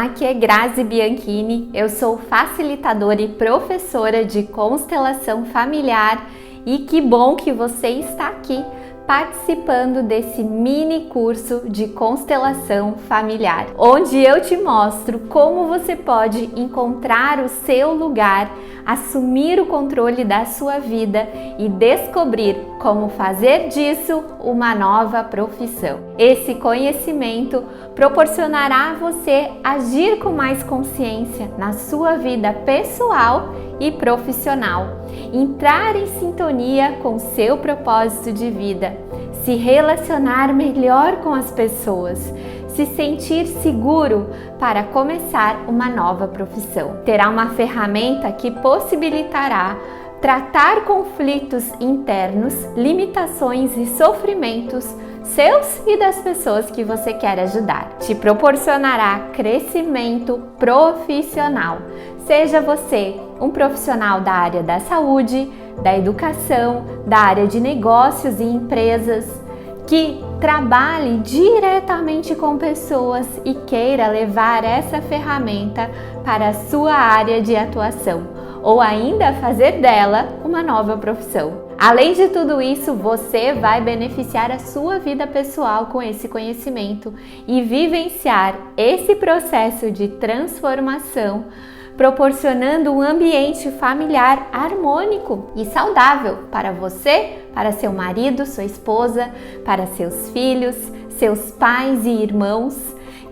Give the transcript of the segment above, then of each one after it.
aqui é Grazi Bianchini, eu sou facilitadora e professora de constelação familiar e que bom que você está aqui participando desse mini curso de constelação familiar, onde eu te mostro como você pode encontrar o seu lugar, assumir o controle da sua vida e descobrir como fazer disso uma nova profissão. Esse conhecimento proporcionará a você agir com mais consciência na sua vida pessoal e profissional, entrar em sintonia com seu propósito de vida, se relacionar melhor com as pessoas, se sentir seguro para começar uma nova profissão. Terá uma ferramenta que possibilitará tratar conflitos internos, limitações e sofrimentos seus e das pessoas que você quer ajudar. Te proporcionará crescimento profissional. Seja você um profissional da área da saúde, da educação, da área de negócios e empresas, que trabalhe diretamente com pessoas e queira levar essa ferramenta para a sua área de atuação, ou ainda fazer dela uma nova profissão. Além de tudo isso, você vai beneficiar a sua vida pessoal com esse conhecimento e vivenciar esse processo de transformação, proporcionando um ambiente familiar harmônico e saudável para você, para seu marido, sua esposa, para seus filhos, seus pais e irmãos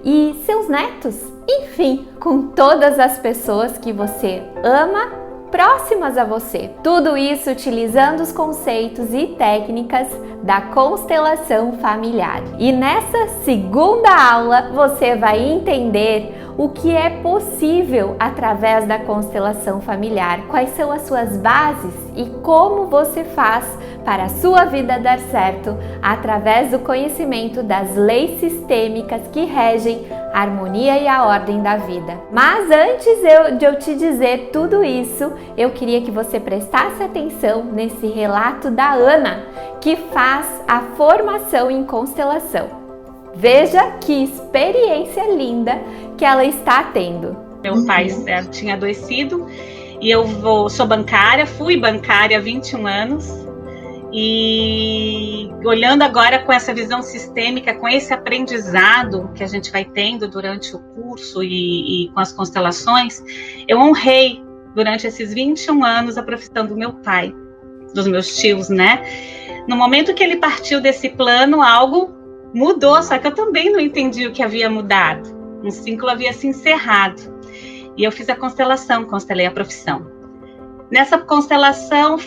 e seus netos, enfim, com todas as pessoas que você ama próximas a você. Tudo isso utilizando os conceitos e técnicas da constelação familiar. E nessa segunda aula você vai entender o que é possível através da constelação familiar, quais são as suas bases e como você faz para a sua vida dar certo através do conhecimento das leis sistêmicas que regem a harmonia e a ordem da vida. Mas antes de eu te dizer tudo isso, eu queria que você prestasse atenção nesse relato da Ana, que faz a formação em constelação. Veja que experiência linda que ela está tendo. Meu pai tinha adoecido e sou bancária, fui bancária há 21 anos e olhando agora com essa visão sistêmica, com esse aprendizado que a gente vai tendo durante o curso e com as constelações, eu honrei durante esses 21 anos a profissão do meu pai, dos meus tios, né? No momento que ele partiu desse plano, algo mudou, só que eu também não entendi o que havia mudado. Um ciclo havia se encerrado. E eu fiz a constelação, constelei a profissão. Nessa constelação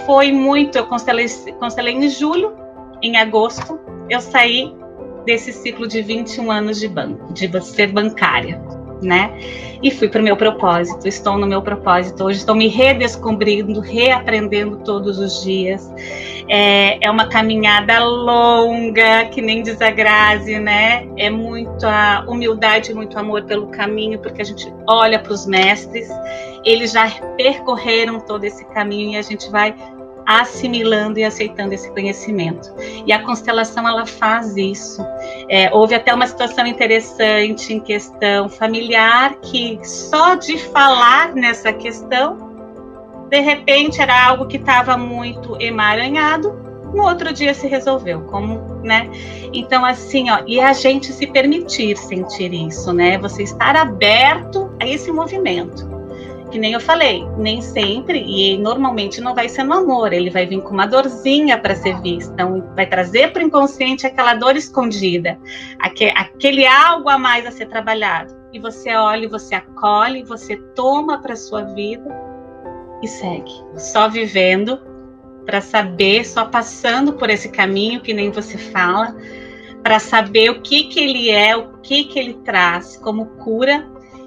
eu constelei em julho, em agosto, eu saí desse ciclo de 21 anos de ser bancária, né? E fui para o meu propósito, estou no meu propósito. Hoje estou me redescobrindo, reaprendendo todos os dias. É uma caminhada longa, que nem diz a Grazi, né? É muita humildade, muito amor pelo caminho, porque a gente olha para os mestres, eles já percorreram todo esse caminho e a gente vai assimilando e aceitando esse conhecimento. E a constelação, ela faz isso. Houve até uma situação interessante em questão familiar, que só de falar nessa questão, de repente era algo que estava muito emaranhado, no outro dia se resolveu, né? Então, assim, e a gente se permitir sentir isso, né? Você estar aberto a esse movimento. Que nem eu falei, nem sempre, e normalmente não vai ser no amor, ele vai vir com uma dorzinha para ser vista, então vai trazer para o inconsciente aquela dor escondida, aquele algo a mais a ser trabalhado. E você olha, você acolhe, você toma para a sua vida e segue. Só vivendo para saber, só passando por esse caminho, que nem você fala, para saber o que ele é, o que ele traz como cura.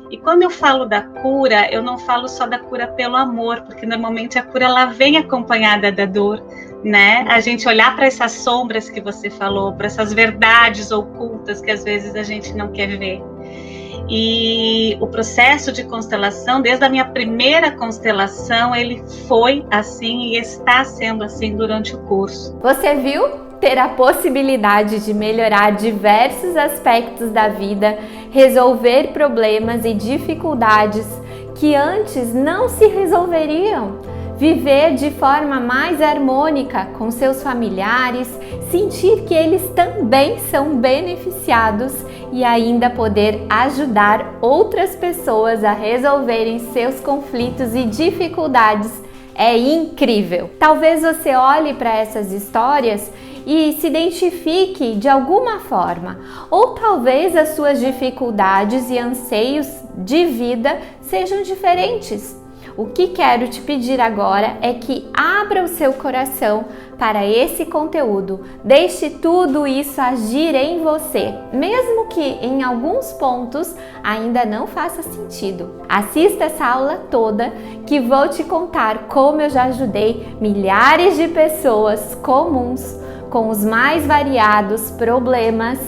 E quando eu falo da cura, eu não falo só da cura pelo amor, porque normalmente a cura ela vem acompanhada da dor, né? A gente olhar para essas sombras que você falou, para essas verdades ocultas que às vezes a gente não quer ver. E o processo de constelação, desde a minha primeira constelação, ele foi assim e está sendo assim durante o curso. Você viu? Ter a possibilidade de melhorar diversos aspectos da vida resolver problemas e dificuldades que antes não se resolveriam, viver de forma mais harmônica com seus familiares, sentir que eles também são beneficiados e ainda poder ajudar outras pessoas a resolverem seus conflitos e dificuldades. É incrível! Talvez você olhe para essas histórias e se identifique de alguma forma, ou talvez as suas dificuldades e anseios de vida sejam diferentes. O que quero te pedir agora é que abra o seu coração para esse conteúdo. Deixe tudo isso agir em você, mesmo que em alguns pontos ainda não faça sentido. Assista essa aula toda que vou te contar como eu já ajudei milhares de pessoas comuns com os mais variados problemas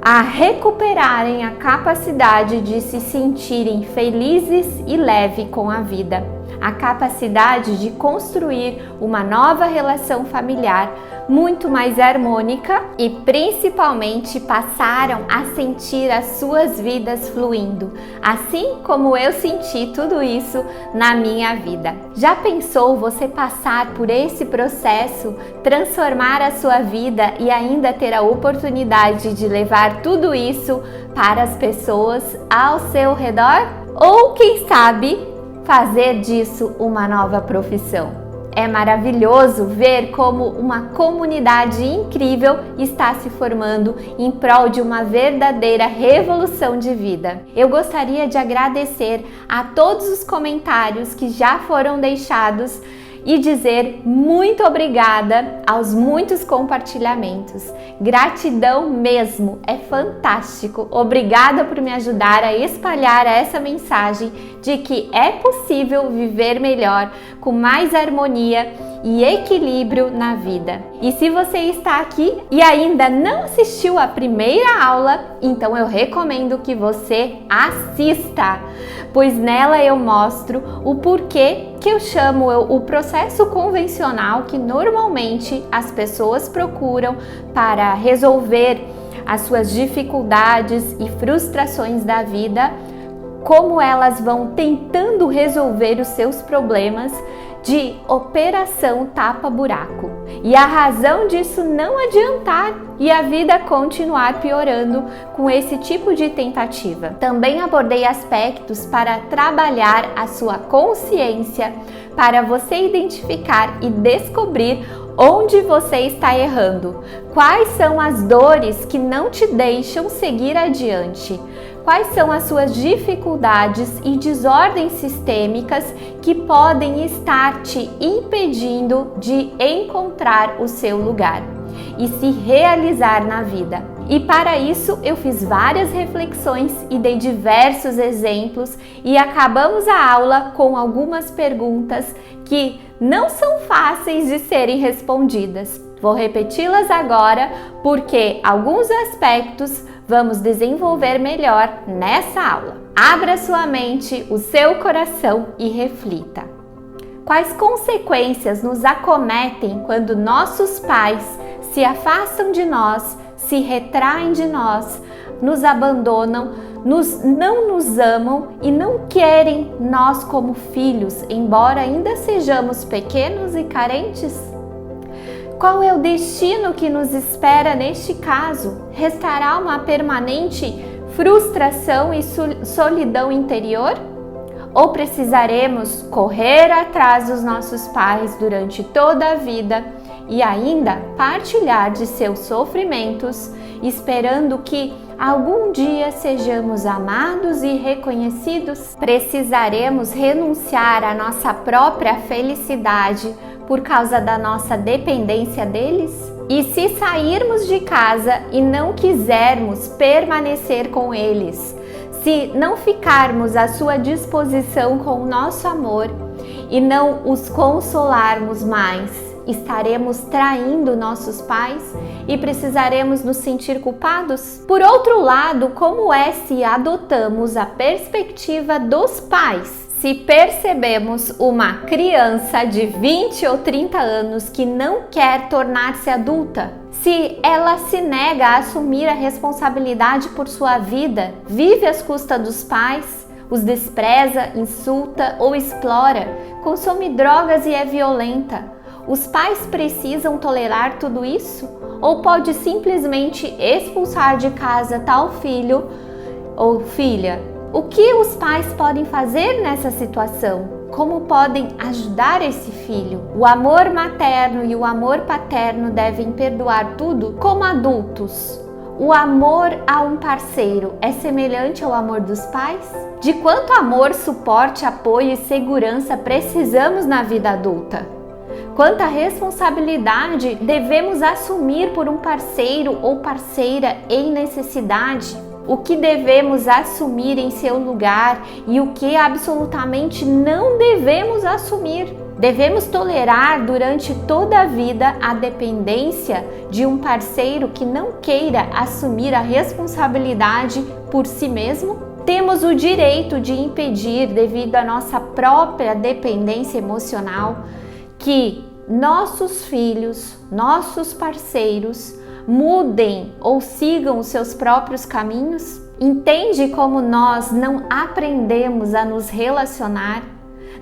a recuperarem a capacidade de se sentirem felizes e leve com a vida, a capacidade de construir uma nova relação familiar muito mais harmônica e principalmente passaram a sentir as suas vidas fluindo, assim como eu senti tudo isso na minha vida. Já pensou você passar por esse processo, transformar a sua vida e ainda ter a oportunidade de levar tudo isso para as pessoas ao seu redor? Ou quem sabe fazer disso uma nova profissão? É maravilhoso ver como uma comunidade incrível está se formando em prol de uma verdadeira revolução de vida. Eu gostaria de agradecer a todos os comentários que já foram deixados e dizer muito obrigada aos muitos compartilhamentos. Gratidão mesmo, é fantástico. Obrigada por me ajudar a espalhar essa mensagem de que é possível viver melhor, com mais harmonia e equilíbrio na vida. E se você está aqui e ainda não assistiu a primeira aula, então eu recomendo que você assista, pois nela eu mostro o porquê que eu chamo o processo convencional que normalmente as pessoas procuram para resolver as suas dificuldades e frustrações da vida, como elas vão tentando resolver os seus problemas de operação tapa-buraco. E a razão disso não adiantar e a vida continuar piorando com esse tipo de tentativa. Também abordei aspectos para trabalhar a sua consciência, para você identificar e descobrir onde você está errando, quais são as dores que não te deixam seguir adiante, quais são as suas dificuldades e desordens sistêmicas que podem estar te impedindo de encontrar o seu lugar e se realizar na vida. E para isso eu fiz várias reflexões e dei diversos exemplos e acabamos a aula com algumas perguntas que não são fáceis de serem respondidas. Vou repeti-las agora porque alguns aspectos vamos desenvolver melhor nessa aula. Abra sua mente, o seu coração e reflita. Quais consequências nos acometem quando nossos pais se afastam de nós, se retraem de nós, nos abandonam, não nos amam e não querem nós como filhos, embora ainda sejamos pequenos e carentes? Qual é o destino que nos espera neste caso? Restará uma permanente frustração e solidão interior? Ou precisaremos correr atrás dos nossos pais durante toda a vida e ainda partilhar de seus sofrimentos, esperando que algum dia sejamos amados e reconhecidos? Precisaremos renunciar à nossa própria felicidade por causa da nossa dependência deles? E se sairmos de casa e não quisermos permanecer com eles, se não ficarmos à sua disposição com o nosso amor e não os consolarmos mais, estaremos traindo nossos pais e precisaremos nos sentir culpados? Por outro lado, como é se adotamos a perspectiva dos pais? Se percebemos uma criança de 20 ou 30 anos que não quer tornar-se adulta, se ela se nega a assumir a responsabilidade por sua vida, vive às custas dos pais, os despreza, insulta ou explora, consome drogas e é violenta, os pais precisam tolerar tudo isso? Ou pode simplesmente expulsar de casa tal filho ou filha? O que os pais podem fazer nessa situação? Como podem ajudar esse filho? O amor materno e o amor paterno devem perdoar tudo como adultos. O amor a um parceiro é semelhante ao amor dos pais? De quanto amor, suporte, apoio e segurança precisamos na vida adulta? Quanta responsabilidade devemos assumir por um parceiro ou parceira em necessidade? O que devemos assumir em seu lugar e o que absolutamente não devemos assumir? Devemos tolerar durante toda a vida a dependência de um parceiro que não queira assumir a responsabilidade por si mesmo? Temos o direito de impedir, devido à nossa própria dependência emocional, que nossos filhos, nossos parceiros, mudem ou sigam os seus próprios caminhos? Entende como nós não aprendemos a nos relacionar?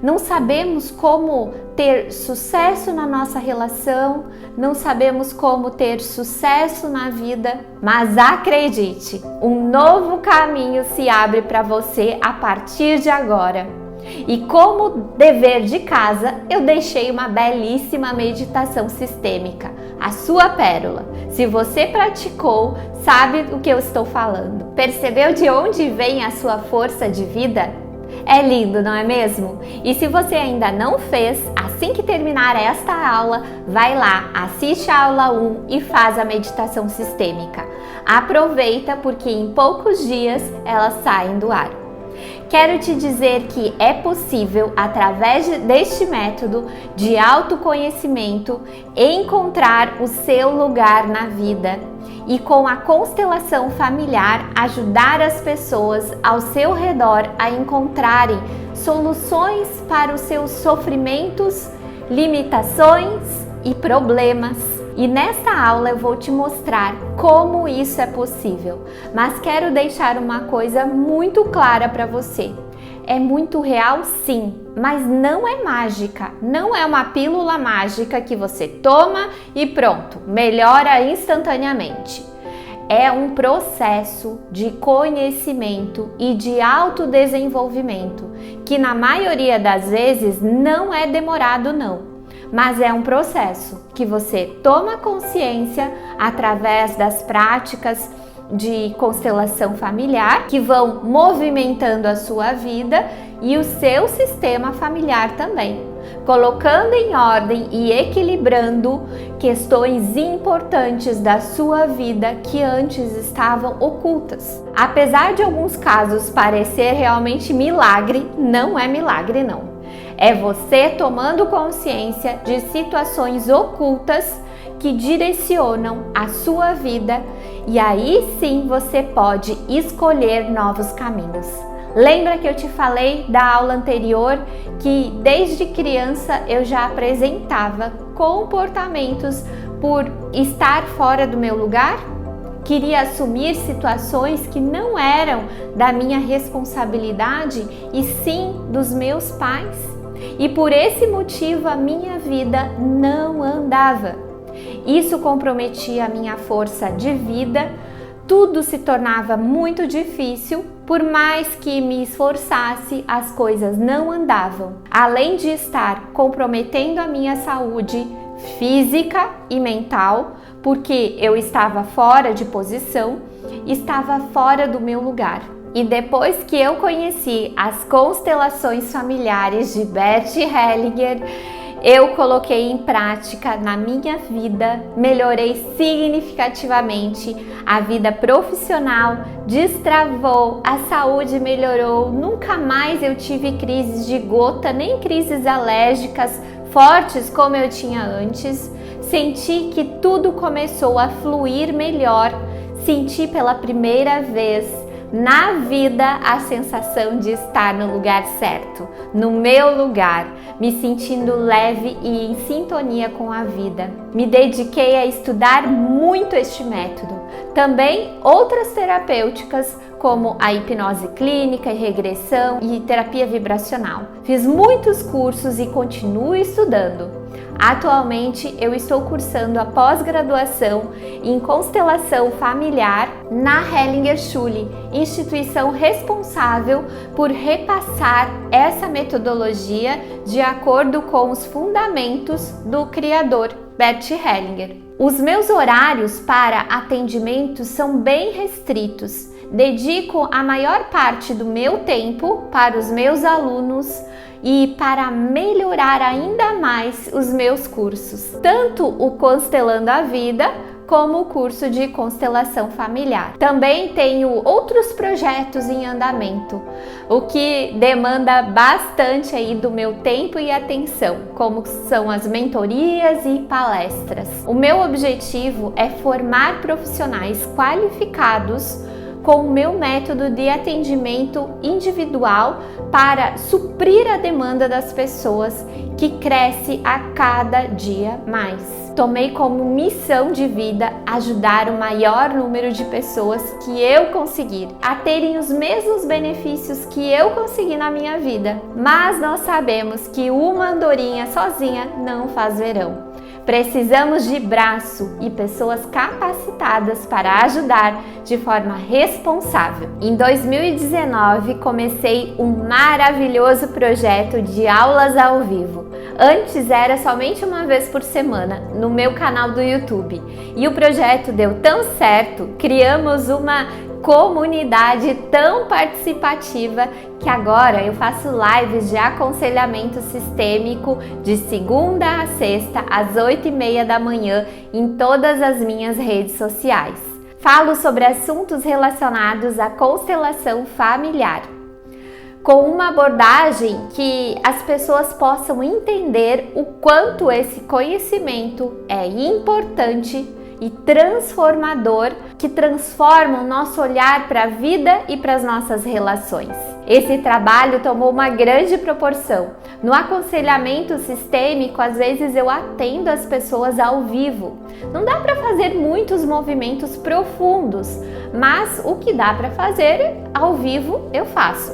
Não sabemos como ter sucesso na nossa relação, não sabemos como ter sucesso na vida, mas acredite, um novo caminho se abre para você a partir de agora. E como dever de casa, eu deixei uma belíssima meditação sistêmica, a sua pérola. Se você praticou, sabe do que eu estou falando. Percebeu de onde vem a sua força de vida? É lindo, não é mesmo? E se você ainda não fez, assim que terminar esta aula, vai lá, assiste a aula 1 e faz a meditação sistêmica. Aproveita porque em poucos dias elas saem do ar. Quero te dizer que é possível, através deste método de autoconhecimento, encontrar o seu lugar na vida e, com a constelação familiar, ajudar as pessoas ao seu redor a encontrarem soluções para os seus sofrimentos, limitações e problemas. E nesta aula eu vou te mostrar como isso é possível, mas quero deixar uma coisa muito clara para você. É muito real, sim, mas não é mágica, não é uma pílula mágica que você toma e pronto, melhora instantaneamente. É um processo de conhecimento e de autodesenvolvimento que na maioria das vezes não é demorado não. Mas é um processo que você toma consciência através das práticas de constelação familiar que vão movimentando a sua vida e o seu sistema familiar também, colocando em ordem e equilibrando questões importantes da sua vida que antes estavam ocultas. Apesar de alguns casos parecer realmente milagre, não é milagre não. É você tomando consciência de situações ocultas que direcionam a sua vida e aí sim você pode escolher novos caminhos. Lembra que eu te falei da aula anterior que desde criança eu já apresentava comportamentos por estar fora do meu lugar? Queria assumir situações que não eram da minha responsabilidade e sim dos meus pais. E por esse motivo a minha vida não andava. Isso comprometia a minha força de vida, tudo se tornava muito difícil, por mais que me esforçasse, as coisas não andavam. Além de estar comprometendo a minha saúde física e mental, porque eu estava fora de posição, estava fora do meu lugar. E depois que eu conheci as constelações familiares de Bert Hellinger, eu coloquei em prática na minha vida, melhorei significativamente, a vida profissional destravou, a saúde melhorou, nunca mais eu tive crises de gota, nem crises alérgicas fortes como eu tinha antes, senti que tudo começou a fluir melhor, senti pela primeira vez na vida a sensação de estar no lugar certo, no meu lugar, me sentindo leve e em sintonia com a vida. Me dediquei a estudar muito este método. Também outras terapêuticas, como a hipnose clínica e regressão e terapia vibracional. Fiz muitos cursos e continuo estudando. Atualmente eu estou cursando a pós-graduação em constelação familiar na Hellinger Schule, instituição responsável por repassar essa metodologia de acordo com os fundamentos do criador Bert Hellinger. Os meus horários para atendimento são bem restritos. Dedico a maior parte do meu tempo para os meus alunos e para melhorar ainda mais os meus cursos, tanto o Constelando a Vida como o curso de constelação familiar. Também tenho outros projetos em andamento, o que demanda bastante aí do meu tempo e atenção, como são as mentorias e palestras. O meu objetivo é formar profissionais qualificados com o meu método de atendimento individual para suprir a demanda das pessoas, que cresce a cada dia mais. Tomei como missão de vida ajudar o maior número de pessoas que eu conseguir a terem os mesmos benefícios que eu consegui na minha vida. Mas nós sabemos que uma andorinha sozinha não faz verão. Precisamos de braço e pessoas capacitadas para ajudar de forma responsável. Em 2019, comecei um maravilhoso projeto de aulas ao vivo. Antes era somente uma vez por semana no meu canal do YouTube. E o projeto deu tão certo, criamos uma comunidade tão participativa que agora eu faço lives de aconselhamento sistêmico de segunda a sexta às 8h30 da manhã em todas as minhas redes sociais. Falo sobre assuntos relacionados à constelação familiar, com uma abordagem que as pessoas possam entender o quanto esse conhecimento é importante e transformador, que transforma o nosso olhar para a vida e para as nossas relações. Esse trabalho tomou uma grande proporção. No aconselhamento sistêmico, às vezes eu atendo as pessoas ao vivo. Não dá para fazer muitos movimentos profundos, mas o que dá para fazer ao vivo eu faço.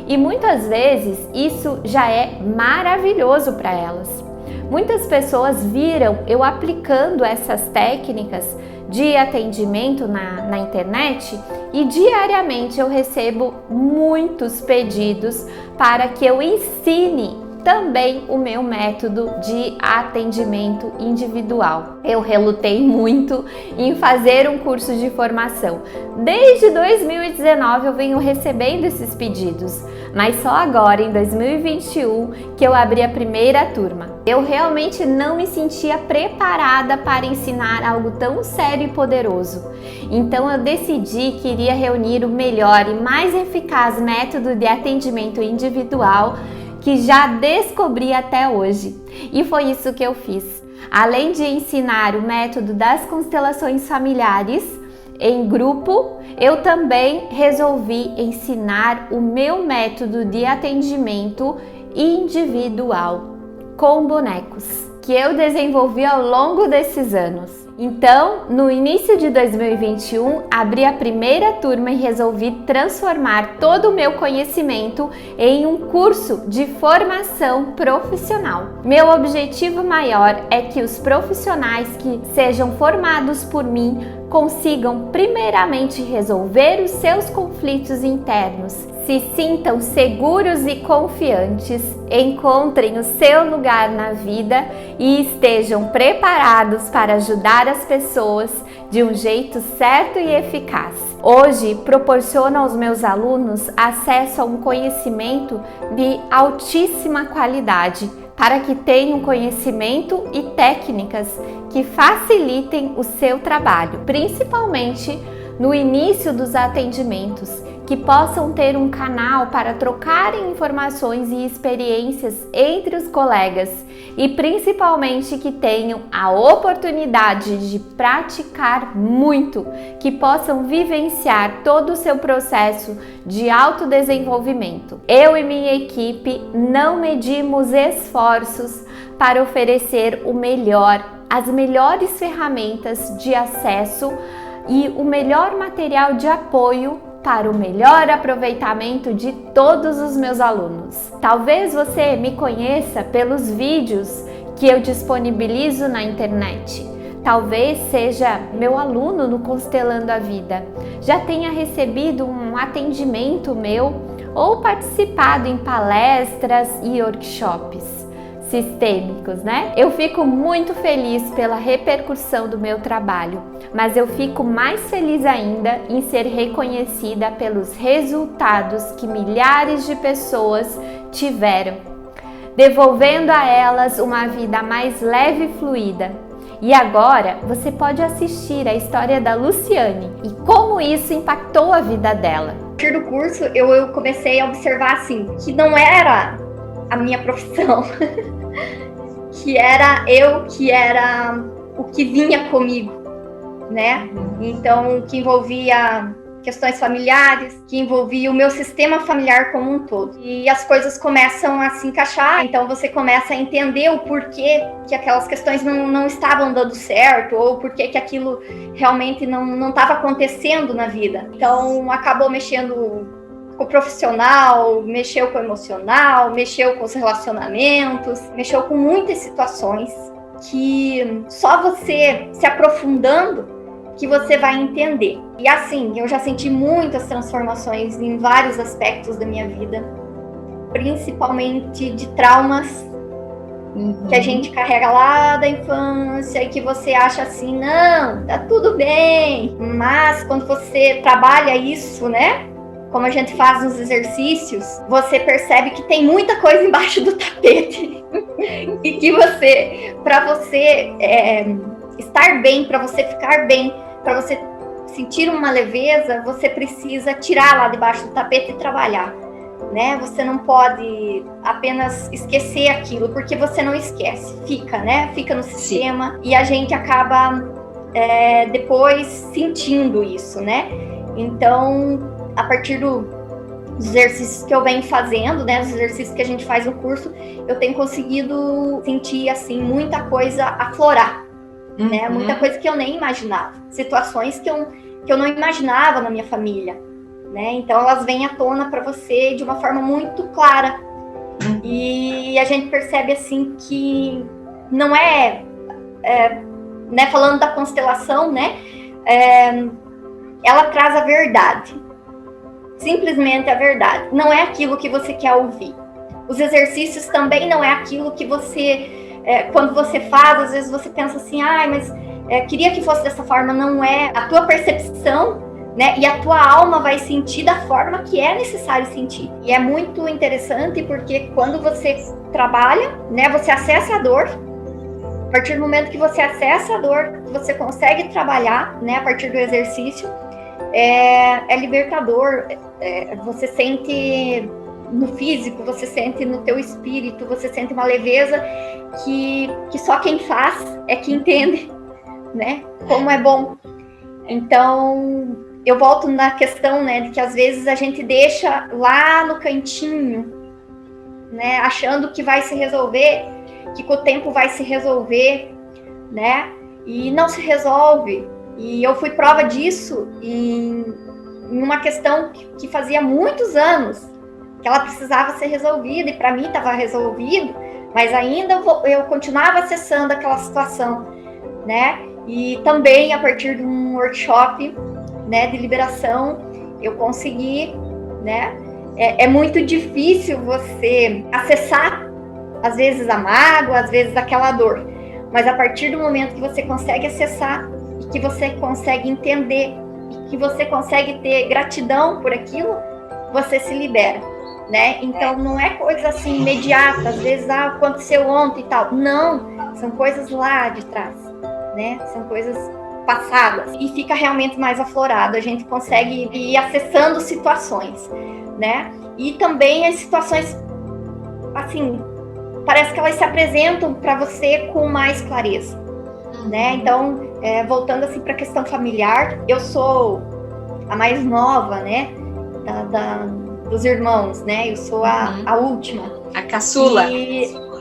E muitas vezes isso já é maravilhoso para elas. Muitas pessoas viram eu aplicando essas técnicas de atendimento na internet e diariamente eu recebo muitos pedidos para que eu ensine também o meu método de atendimento individual. Eu relutei muito em fazer um curso de formação. Desde 2019 eu venho recebendo esses pedidos, mas só agora, em 2021, que eu abri a primeira turma. Eu realmente não me sentia preparada para ensinar algo tão sério e poderoso. Então eu decidi que iria reunir o melhor e mais eficaz método de atendimento individual que já descobri até hoje. E foi isso que eu fiz. Além de ensinar o método das constelações familiares em grupo, eu também resolvi ensinar o meu método de atendimento individual com bonecos, que eu desenvolvi ao longo desses anos. Então, no início de 2021, abri a primeira turma e resolvi transformar todo o meu conhecimento em um curso de formação profissional. Meu objetivo maior é que os profissionais que sejam formados por mim consigam primeiramente resolver os seus conflitos internos, se sintam seguros e confiantes, encontrem o seu lugar na vida e estejam preparados para ajudar as pessoas de um jeito certo e eficaz. Hoje, proporciono aos meus alunos acesso a um conhecimento de altíssima qualidade, para que tenham conhecimento e técnicas que facilitem o seu trabalho, principalmente no início dos atendimentos, que possam ter um canal para trocarem informações e experiências entre os colegas e principalmente que tenham a oportunidade de praticar muito, que possam vivenciar todo o seu processo de autodesenvolvimento. Eu e minha equipe não medimos esforços para oferecer o melhor, as melhores ferramentas de acesso e o melhor material de apoio para o melhor aproveitamento de todos os meus alunos. Talvez você me conheça pelos vídeos que eu disponibilizo na internet. Talvez seja meu aluno no Constelando a Vida, já tenha recebido um atendimento meu ou participado em palestras e workshops sistêmicos, né? Eu fico muito feliz pela repercussão do meu trabalho, mas eu fico mais feliz ainda em ser reconhecida pelos resultados que milhares de pessoas tiveram, devolvendo a elas uma vida mais leve e fluida. E agora você pode assistir a história da Luciane e como isso impactou a vida dela. A partir do curso eu comecei a observar assim, que não era a minha profissão, que era o que vinha comigo, né? Então, que envolvia questões familiares, que envolvia o meu sistema familiar como um todo. E as coisas começam a se encaixar, então você começa a entender o porquê que aquelas questões não estavam dando certo, ou porquê que aquilo realmente não estava acontecendo na vida. Então, acabou mexendo com o profissional, mexeu com o emocional, mexeu com os relacionamentos, mexeu com muitas situações que só você se aprofundando que você vai entender. E assim, eu já senti muitas transformações em vários aspectos da minha vida, principalmente de traumas que a gente carrega lá da infância e que você acha assim, não, tá tudo bem. Mas quando você trabalha isso, né? Como a gente faz nos exercícios, você percebe que tem muita coisa embaixo do tapete. E que para você estar bem, para você ficar bem, para você sentir uma leveza, você precisa tirar lá debaixo do tapete e trabalhar, né? Você não pode apenas esquecer aquilo, porque você não esquece, fica, né? Fica no sistema. Sim. E a gente acaba depois sentindo isso, né? Então, a partir dos exercícios que eu venho fazendo, né, os exercícios que a gente faz no curso, eu tenho conseguido sentir, assim, muita coisa aflorar, né, muita coisa que eu nem imaginava, situações que eu não imaginava na minha família, né, então elas vêm à tona para você de uma forma muito clara, e a gente percebe, assim, que não né, falando da constelação, né, ela traz a verdade. Simplesmente a verdade. Não é aquilo que você quer ouvir. Os exercícios também não é aquilo que você... quando você faz, às vezes você pensa assim, mas queria que fosse dessa forma. Não é. A tua percepção, né? E a tua alma vai sentir da forma que é necessário sentir. E é muito interessante porque quando você trabalha, né? Você acessa a dor. A partir do momento que você acessa a dor, você consegue trabalhar, né? A partir do exercício. É libertador, você sente no físico, você sente no teu espírito, você sente uma leveza que só quem faz é que entende, né, como é bom. Então, eu volto na questão, né, de que às vezes a gente deixa lá no cantinho, né, achando que vai se resolver, que com o tempo vai se resolver, né, e não se resolve. E eu fui prova disso em uma questão que fazia muitos anos que ela precisava ser resolvida, e para mim estava resolvido, mas ainda eu continuava acessando aquela situação, né? E também a partir de um workshop, né, de liberação, eu consegui, né? É muito difícil você acessar, às vezes, a mágoa, às vezes aquela dor, mas a partir do momento que você consegue acessar, que você consegue entender, que você consegue ter gratidão por aquilo, você se libera, né? Então não é coisa assim imediata, às vezes aconteceu ontem e tal. Não, são coisas lá de trás, né? São coisas passadas e fica realmente mais aflorado. A gente consegue ir acessando situações, né? E também as situações, assim, parece que elas se apresentam para você com mais clareza, né? Então, voltando assim para a questão familiar, eu sou a mais nova, né? Dos irmãos, né? Eu sou a última. A caçula.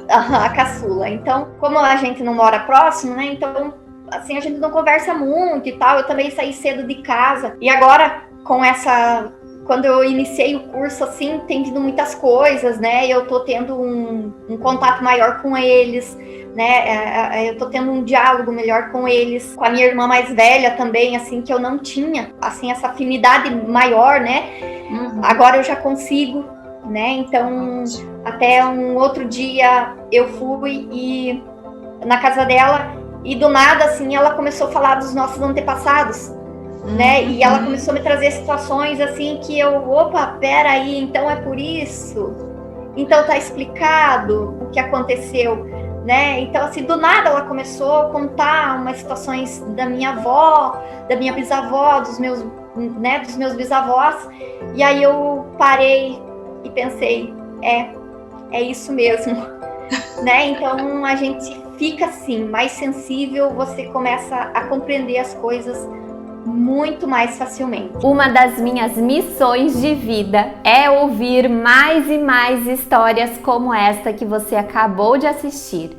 A caçula. Então, como a gente não mora próximo, né? Então, assim, a gente não conversa muito e tal. Eu também saí cedo de casa. E agora, quando eu iniciei o curso, assim, tem vindo muitas coisas, né? Eu tô tendo um contato maior com eles, né? Eu tô tendo um diálogo melhor com eles, com a minha irmã mais velha também, assim, que eu não tinha, assim, essa afinidade maior, né? Agora eu já consigo, né? Então, até um outro dia eu fui na casa dela e do nada, assim, ela começou a falar dos nossos antepassados, né? E ela começou a me trazer situações assim que opa, peraí, então é por isso? Então tá explicado o que aconteceu, né? Então, assim, do nada ela começou a contar umas situações da minha avó, da minha bisavó, dos meus bisavós, e aí eu parei e pensei, é isso mesmo, né? Então a gente fica assim, mais sensível, você começa a compreender as coisas muito mais facilmente. Uma das minhas missões de vida é ouvir mais e mais histórias como esta que você acabou de assistir.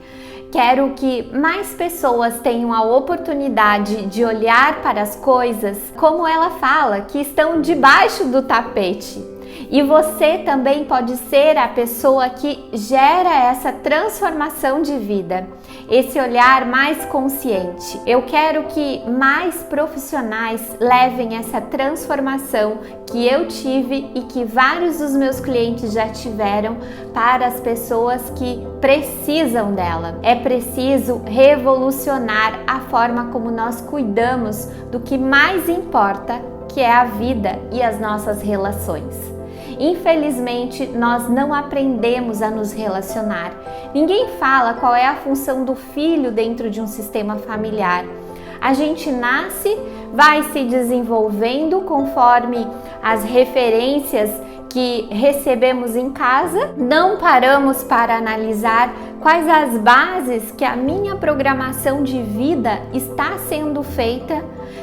Quero que mais pessoas tenham a oportunidade de olhar para as coisas como ela fala, que estão debaixo do tapete. E você também pode ser a pessoa que gera essa transformação de vida, esse olhar mais consciente. Eu quero que mais profissionais levem essa transformação que eu tive e que vários dos meus clientes já tiveram para as pessoas que precisam dela. É preciso revolucionar a forma como nós cuidamos do que mais importa, que é a vida e as nossas relações. Infelizmente, nós não aprendemos a nos relacionar. Ninguém fala qual é a função do filho dentro de um sistema familiar. A gente nasce, vai se desenvolvendo conforme as referências que recebemos em casa, não paramos para analisar quais as bases que a minha programação de vida está sendo feita,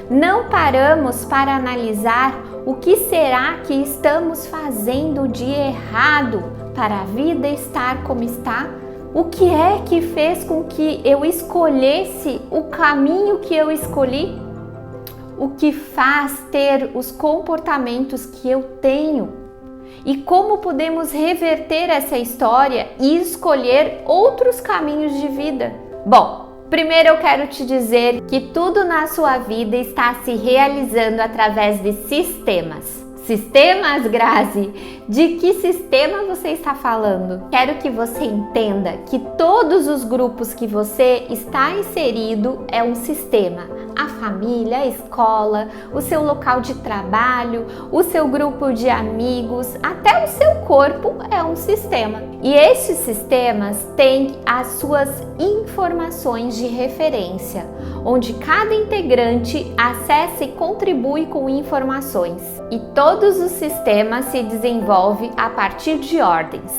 não paramos para analisar o que será que estamos fazendo de errado para a vida estar como está. O que é que fez com que eu escolhesse o caminho que eu escolhi? O que faz ter os comportamentos que eu tenho? E como podemos reverter essa história e escolher outros caminhos de vida? Bom, primeiro eu quero te dizer que tudo na sua vida está se realizando através de sistemas. Sistemas, Grazi? De que sistema você está falando? Quero que você entenda que todos os grupos que você está inserido é um sistema. A família, a escola, o seu local de trabalho, o seu grupo de amigos, até o seu corpo é um sistema. E esses sistemas têm as suas informações de referência, onde cada integrante acessa e contribui com informações. E todos os sistemas se desenvolvem a partir de ordens.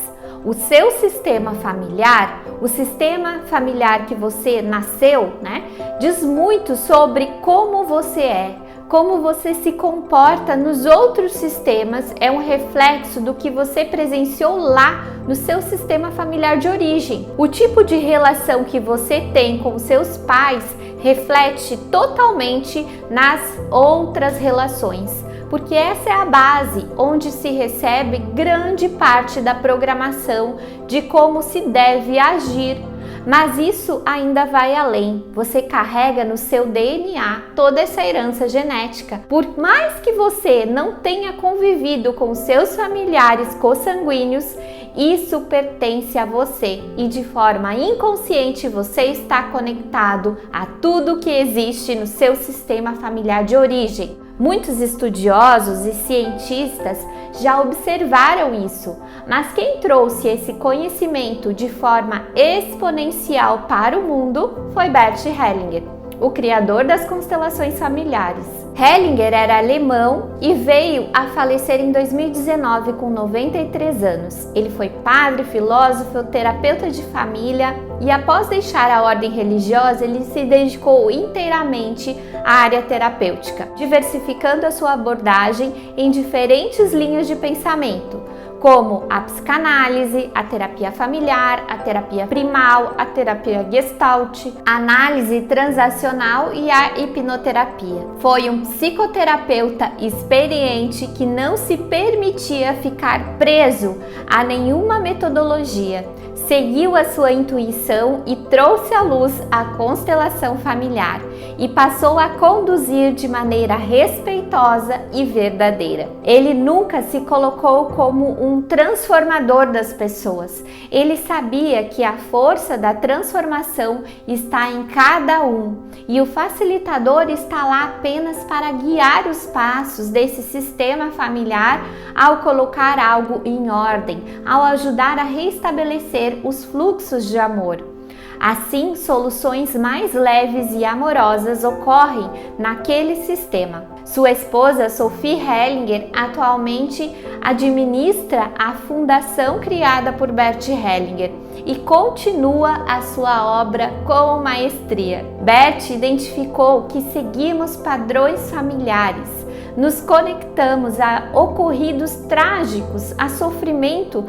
O seu sistema familiar, o sistema familiar que você nasceu, né, diz muito sobre como você é, como você se comporta nos outros sistemas, é um reflexo do que você presenciou lá no seu sistema familiar de origem. O tipo de relação que você tem com seus pais reflete totalmente nas outras relações, porque essa é a base onde se recebe grande parte da programação de como se deve agir. Mas isso ainda vai além. Você carrega no seu DNA toda essa herança genética. Por mais que você não tenha convivido com seus familiares consanguíneos, isso pertence a você e de forma inconsciente você está conectado a tudo que existe no seu sistema familiar de origem. Muitos estudiosos e cientistas já observaram isso, mas quem trouxe esse conhecimento de forma exponencial para o mundo foi Bert Hellinger. o criador das constelações familiares. Hellinger era alemão e veio a falecer em 2019 com 93 anos. Ele foi padre, filósofo, terapeuta de família e após deixar a ordem religiosa, ele se dedicou inteiramente à área terapêutica, diversificando a sua abordagem em diferentes linhas de pensamento, como a psicanálise, a terapia familiar, a terapia primal, a terapia gestalt, a análise transacional e a hipnoterapia. Foi um psicoterapeuta experiente que não se permitia ficar preso a nenhuma metodologia. Seguiu a sua intuição e trouxe à luz a constelação familiar e passou a conduzir de maneira respeitosa e verdadeira. Ele nunca se colocou como um transformador das pessoas. Ele sabia que a força da transformação está em cada um e o facilitador está lá apenas para guiar os passos desse sistema familiar ao colocar algo em ordem, ao ajudar a restabelecer os fluxos de amor. Assim, soluções mais leves e amorosas ocorrem naquele sistema. Sua esposa, Sophie Hellinger, atualmente administra a fundação criada por Bert Hellinger e continua a sua obra com maestria. Bert identificou que seguimos padrões familiares, nos conectamos a ocorridos trágicos, a sofrimento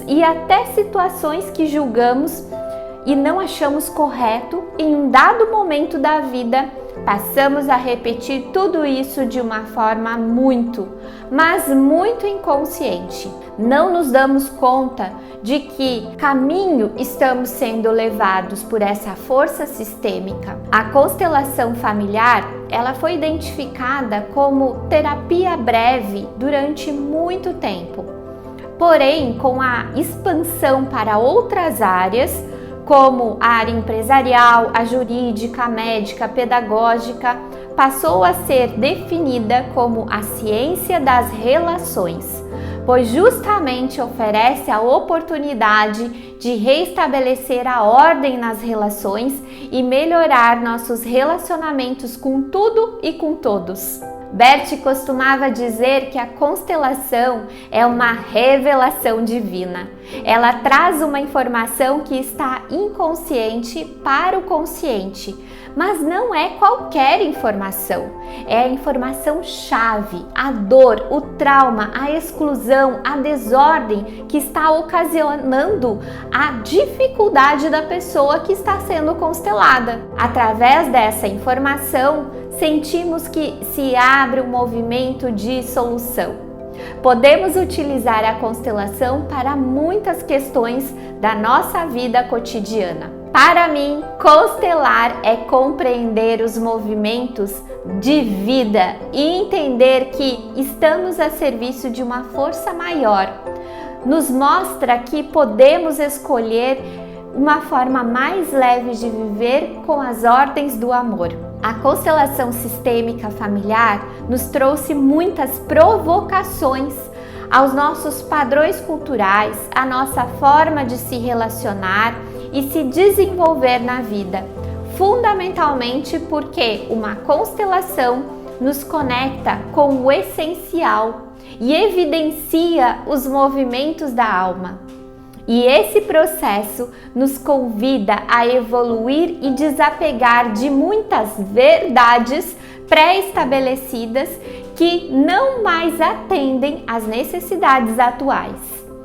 e até situações que julgamos e não achamos correto, em um dado momento da vida, passamos a repetir tudo isso de uma forma muito inconsciente. Não nos damos conta de que caminho estamos sendo levados por essa força sistêmica. A constelação familiar, ela foi identificada como terapia breve durante muito tempo. Porém, com a expansão para outras áreas, como a área empresarial, a jurídica, a médica, a pedagógica, passou a ser definida como a ciência das relações, pois justamente oferece a oportunidade de restabelecer a ordem nas relações e melhorar nossos relacionamentos com tudo e com todos. Bert costumava dizer que a constelação é uma revelação divina. Ela traz uma informação que está inconsciente para o consciente, mas não é qualquer informação. É a informação-chave, a dor, o trauma, a exclusão, a desordem que está ocasionando a dificuldade da pessoa que está sendo constelada. Através dessa informação, sentimos que se abre um movimento de solução. Podemos utilizar a constelação para muitas questões da nossa vida cotidiana. Para mim, constelar é compreender os movimentos de vida e entender que estamos a serviço de uma força maior. Nos mostra que podemos escolher uma forma mais leve de viver com as ordens do amor. A constelação sistêmica familiar nos trouxe muitas provocações aos nossos padrões culturais, à nossa forma de se relacionar e se desenvolver na vida, fundamentalmente porque uma constelação nos conecta com o essencial e evidencia os movimentos da alma. E esse processo nos convida a evoluir e desapegar de muitas verdades pré-estabelecidas que não mais atendem às necessidades atuais.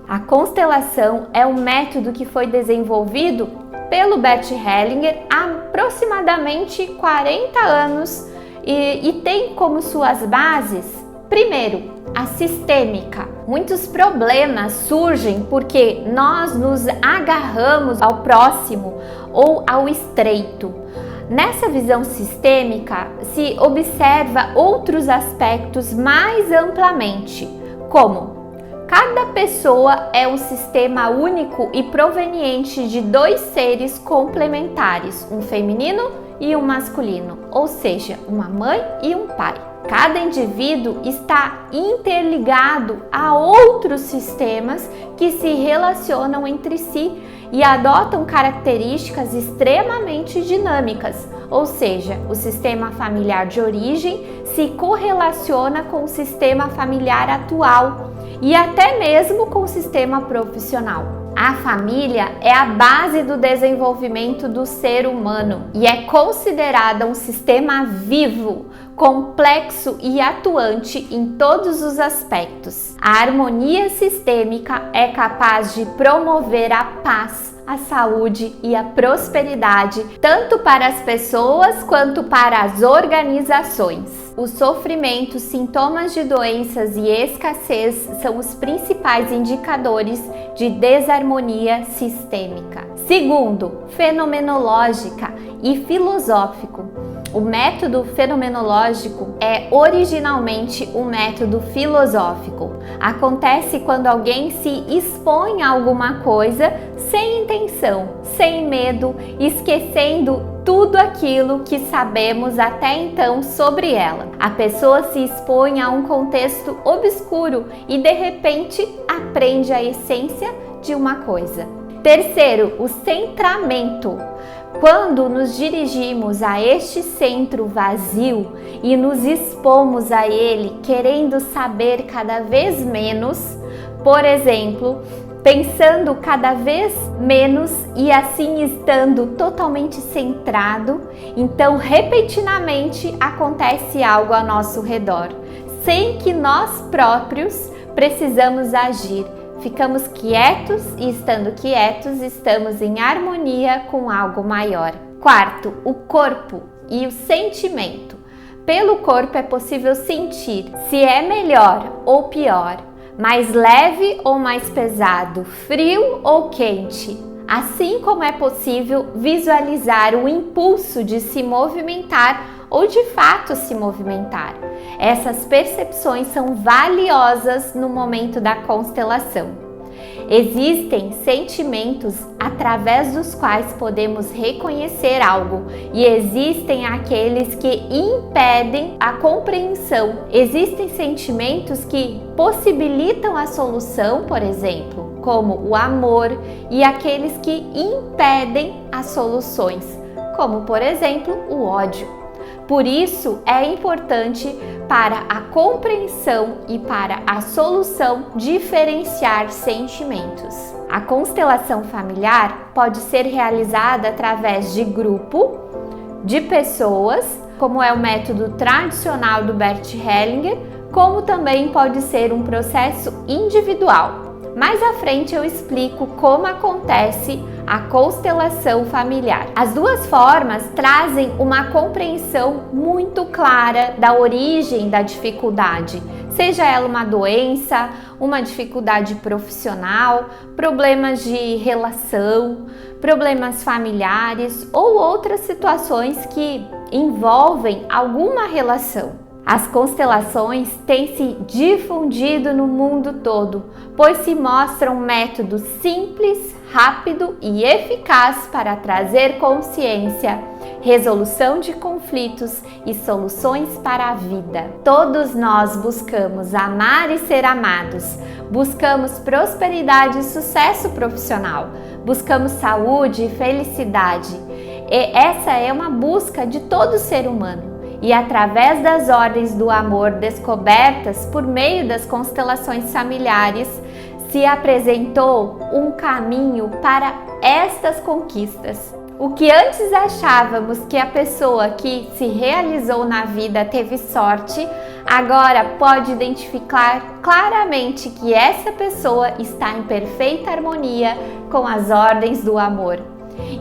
A constelação é um método que foi desenvolvido pelo Bert Hellinger há aproximadamente 40 anos e tem como suas bases, primeiro, a sistêmica. Muitos problemas surgem porque nós nos agarramos ao próximo ou ao estreito. Nessa visão sistêmica, se observa outros aspectos mais amplamente, como cada pessoa é um sistema único e proveniente de dois seres complementares, um feminino e um masculino, ou seja, uma mãe e um pai. Cada indivíduo está interligado a outros sistemas que se relacionam entre si e adotam características extremamente dinâmicas, ou seja, o sistema familiar de origem se correlaciona com o sistema familiar atual e até mesmo com o sistema profissional. A família é a base do desenvolvimento do ser humano e é considerada um sistema vivo, complexo e atuante em todos os aspectos. A harmonia sistêmica é capaz de promover a paz, a saúde e a prosperidade, tanto para as pessoas quanto para as organizações. O sofrimento, sintomas de doenças e escassez são os principais indicadores de desarmonia sistêmica. Segundo, fenomenológica e filosófico. O método fenomenológico é originalmente um método filosófico. Acontece quando alguém se expõe a alguma coisa sem intenção, sem medo, esquecendo tudo aquilo que sabemos até então sobre ela. A pessoa se expõe a um contexto obscuro e de repente aprende a essência de uma coisa. Terceiro, o centramento. Quando nos dirigimos a este centro vazio e nos expomos a ele querendo saber cada vez menos, por exemplo, pensando cada vez menos e assim estando totalmente centrado, então repentinamente acontece algo ao nosso redor, sem que nós próprios precisamos agir. Ficamos quietos e estando quietos estamos em harmonia com algo maior. Quarto, o corpo e o sentimento. Pelo corpo é possível sentir se é melhor ou pior, mais leve ou mais pesado, frio ou quente. Assim como é possível visualizar o impulso de se movimentar ou de fato se movimentar. Essas percepções são valiosas no momento da constelação. Existem sentimentos através dos quais podemos reconhecer algo e existem aqueles que impedem a compreensão. Existem sentimentos que possibilitam a solução, por exemplo, como o amor, e aqueles que impedem as soluções, como por exemplo o ódio. Por isso é importante para a compreensão e para a solução diferenciar sentimentos. A constelação familiar pode ser realizada através de grupo, de pessoas, como é o método tradicional do Bert Hellinger, como também pode ser um processo individual. Mais à frente eu explico como acontece a constelação familiar. As duas formas trazem uma compreensão muito clara da origem da dificuldade, seja ela uma doença, uma dificuldade profissional, problemas de relação, problemas familiares ou outras situações que envolvem alguma relação. As constelações têm se difundido no mundo todo, pois se mostram um método simples, rápido e eficaz para trazer consciência, resolução de conflitos e soluções para a vida. Todos nós buscamos amar e ser amados, buscamos prosperidade e sucesso profissional, buscamos saúde e felicidade. E essa é uma busca de todo ser humano. E através das ordens do amor descobertas por meio das constelações familiares, se apresentou um caminho para estas conquistas. O que antes achávamos que a pessoa que se realizou na vida teve sorte, agora pode identificar claramente que essa pessoa está em perfeita harmonia com as ordens do amor.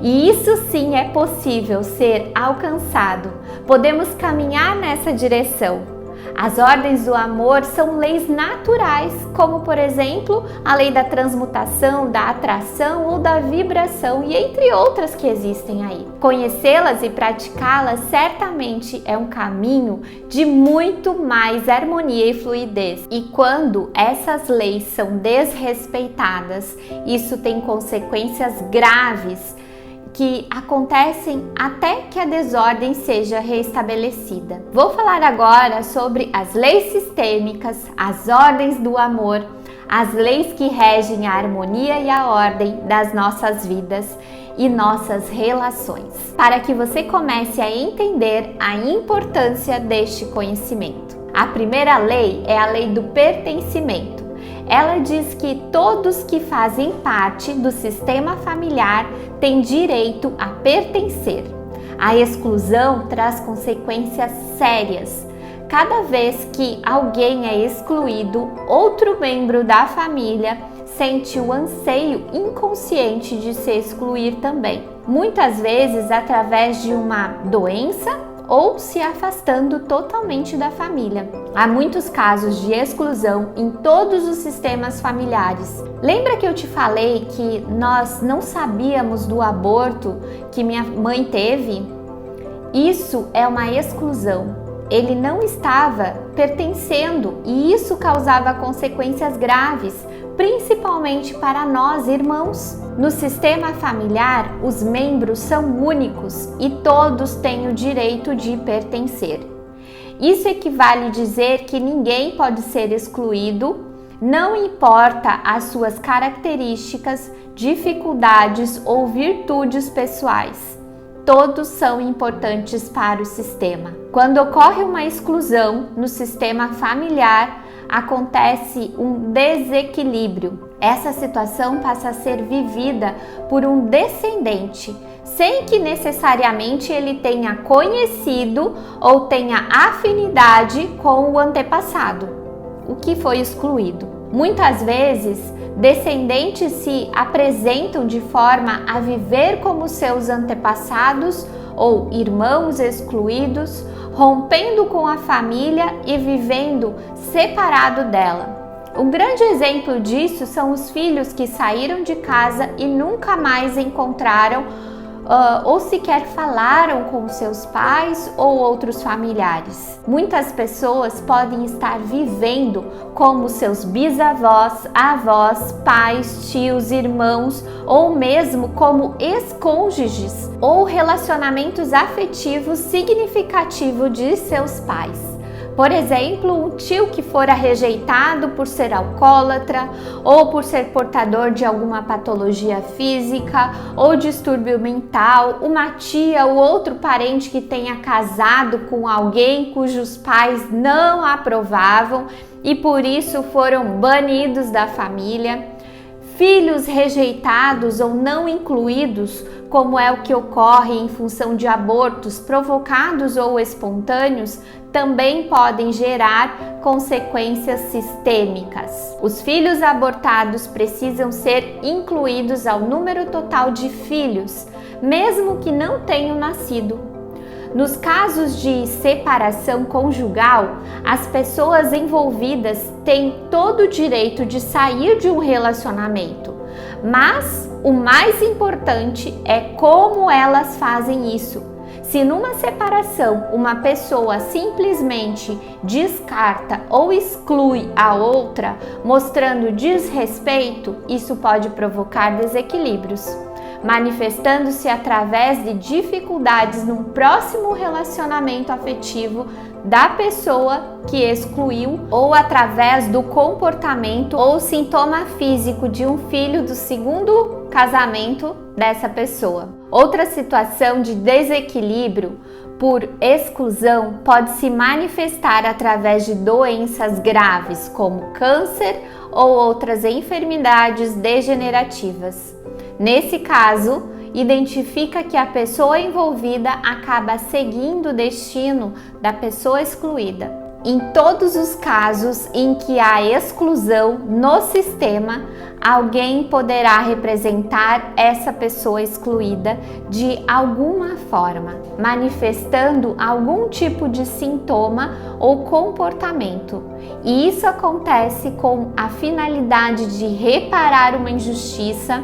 E isso sim é possível ser alcançado. Podemos caminhar nessa direção. As ordens do amor são leis naturais, como por exemplo, a lei da transmutação, da atração ou da vibração, e entre outras que existem aí. Conhecê-las e praticá-las certamente é um caminho de muito mais harmonia e fluidez. E quando essas leis são desrespeitadas, isso tem consequências graves que acontecem até que a desordem seja reestabelecida. Vou falar agora sobre as leis sistêmicas, as ordens do amor, as leis que regem a harmonia e a ordem das nossas vidas e nossas relações, para que você comece a entender a importância deste conhecimento. A primeira lei é a lei do pertencimento. Ela diz que todos que fazem parte do sistema familiar têm direito a pertencer. A exclusão traz consequências sérias. Cada vez que alguém é excluído, outro membro da família sente o anseio inconsciente de se excluir também. Muitas vezes através de uma doença ou se afastando totalmente da família. Há muitos casos de exclusão em todos os sistemas familiares. Lembra que eu te falei que nós não sabíamos do aborto que minha mãe teve? Isso é uma exclusão. Ele não estava pertencendo e isso causava consequências graves, principalmente para nós, irmãos. No sistema familiar, os membros são únicos e todos têm o direito de pertencer. Isso equivale a dizer que ninguém pode ser excluído, não importa as suas características, dificuldades ou virtudes pessoais. Todos são importantes para o sistema. Quando ocorre uma exclusão no sistema familiar, acontece um desequilíbrio. Essa situação passa a ser vivida por um descendente, sem que necessariamente ele tenha conhecido ou tenha afinidade com o antepassado, o que foi excluído. Muitas vezes, descendentes se apresentam de forma a viver como seus antepassados ou irmãos excluídos, rompendo com a família e vivendo separado dela. Um grande exemplo disso são os filhos que saíram de casa e nunca mais encontraram ou sequer falaram com seus pais ou outros familiares. Muitas pessoas podem estar vivendo como seus bisavós, avós, pais, tios, irmãos ou mesmo como ex-cônjuges ou relacionamentos afetivos significativos de seus pais. Por exemplo, um tio que fora rejeitado por ser alcoólatra ou por ser portador de alguma patologia física ou distúrbio mental, uma tia ou outro parente que tenha casado com alguém cujos pais não aprovavam e por isso foram banidos da família. Filhos rejeitados ou não incluídos, como é o que ocorre em função de abortos provocados ou espontâneos, também podem gerar consequências sistêmicas. Os filhos abortados precisam ser incluídos ao número total de filhos, mesmo que não tenham nascido. Nos casos de separação conjugal, as pessoas envolvidas têm todo o direito de sair de um relacionamento, mas o mais importante é como elas fazem isso. Se numa separação uma pessoa simplesmente descarta ou exclui a outra, mostrando desrespeito, isso pode provocar desequilíbrios, manifestando-se através de dificuldades num próximo relacionamento afetivo da pessoa que excluiu ou através do comportamento ou sintoma físico de um filho do segundo casamento dessa pessoa. Outra situação de desequilíbrio por exclusão pode se manifestar através de doenças graves como câncer ou outras enfermidades degenerativas. Nesse caso, identifica que a pessoa envolvida acaba seguindo o destino da pessoa excluída. Em todos os casos em que há exclusão no sistema, alguém poderá representar essa pessoa excluída de alguma forma, manifestando algum tipo de sintoma ou comportamento. E isso acontece com a finalidade de reparar uma injustiça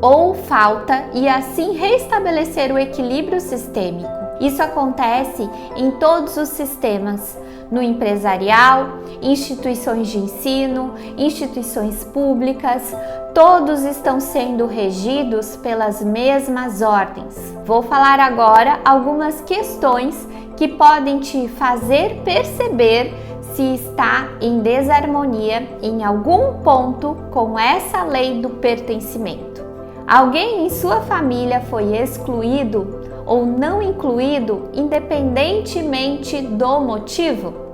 ou falta e assim restabelecer o equilíbrio sistêmico. Isso acontece em todos os sistemas, no empresarial, instituições de ensino, instituições públicas, todos estão sendo regidos pelas mesmas ordens. Vou falar agora algumas questões que podem te fazer perceber se está em desarmonia em algum ponto com essa lei do pertencimento. Alguém em sua família foi excluído ou não incluído, independentemente do motivo?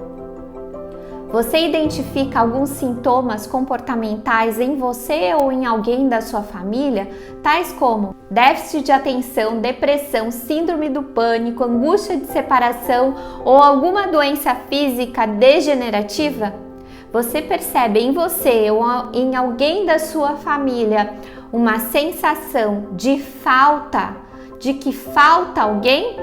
Você identifica alguns sintomas comportamentais em você ou em alguém da sua família, tais como déficit de atenção, depressão, síndrome do pânico, angústia de separação ou alguma doença física degenerativa? Você percebe em você ou em alguém da sua família uma sensação de falta, de que falta alguém?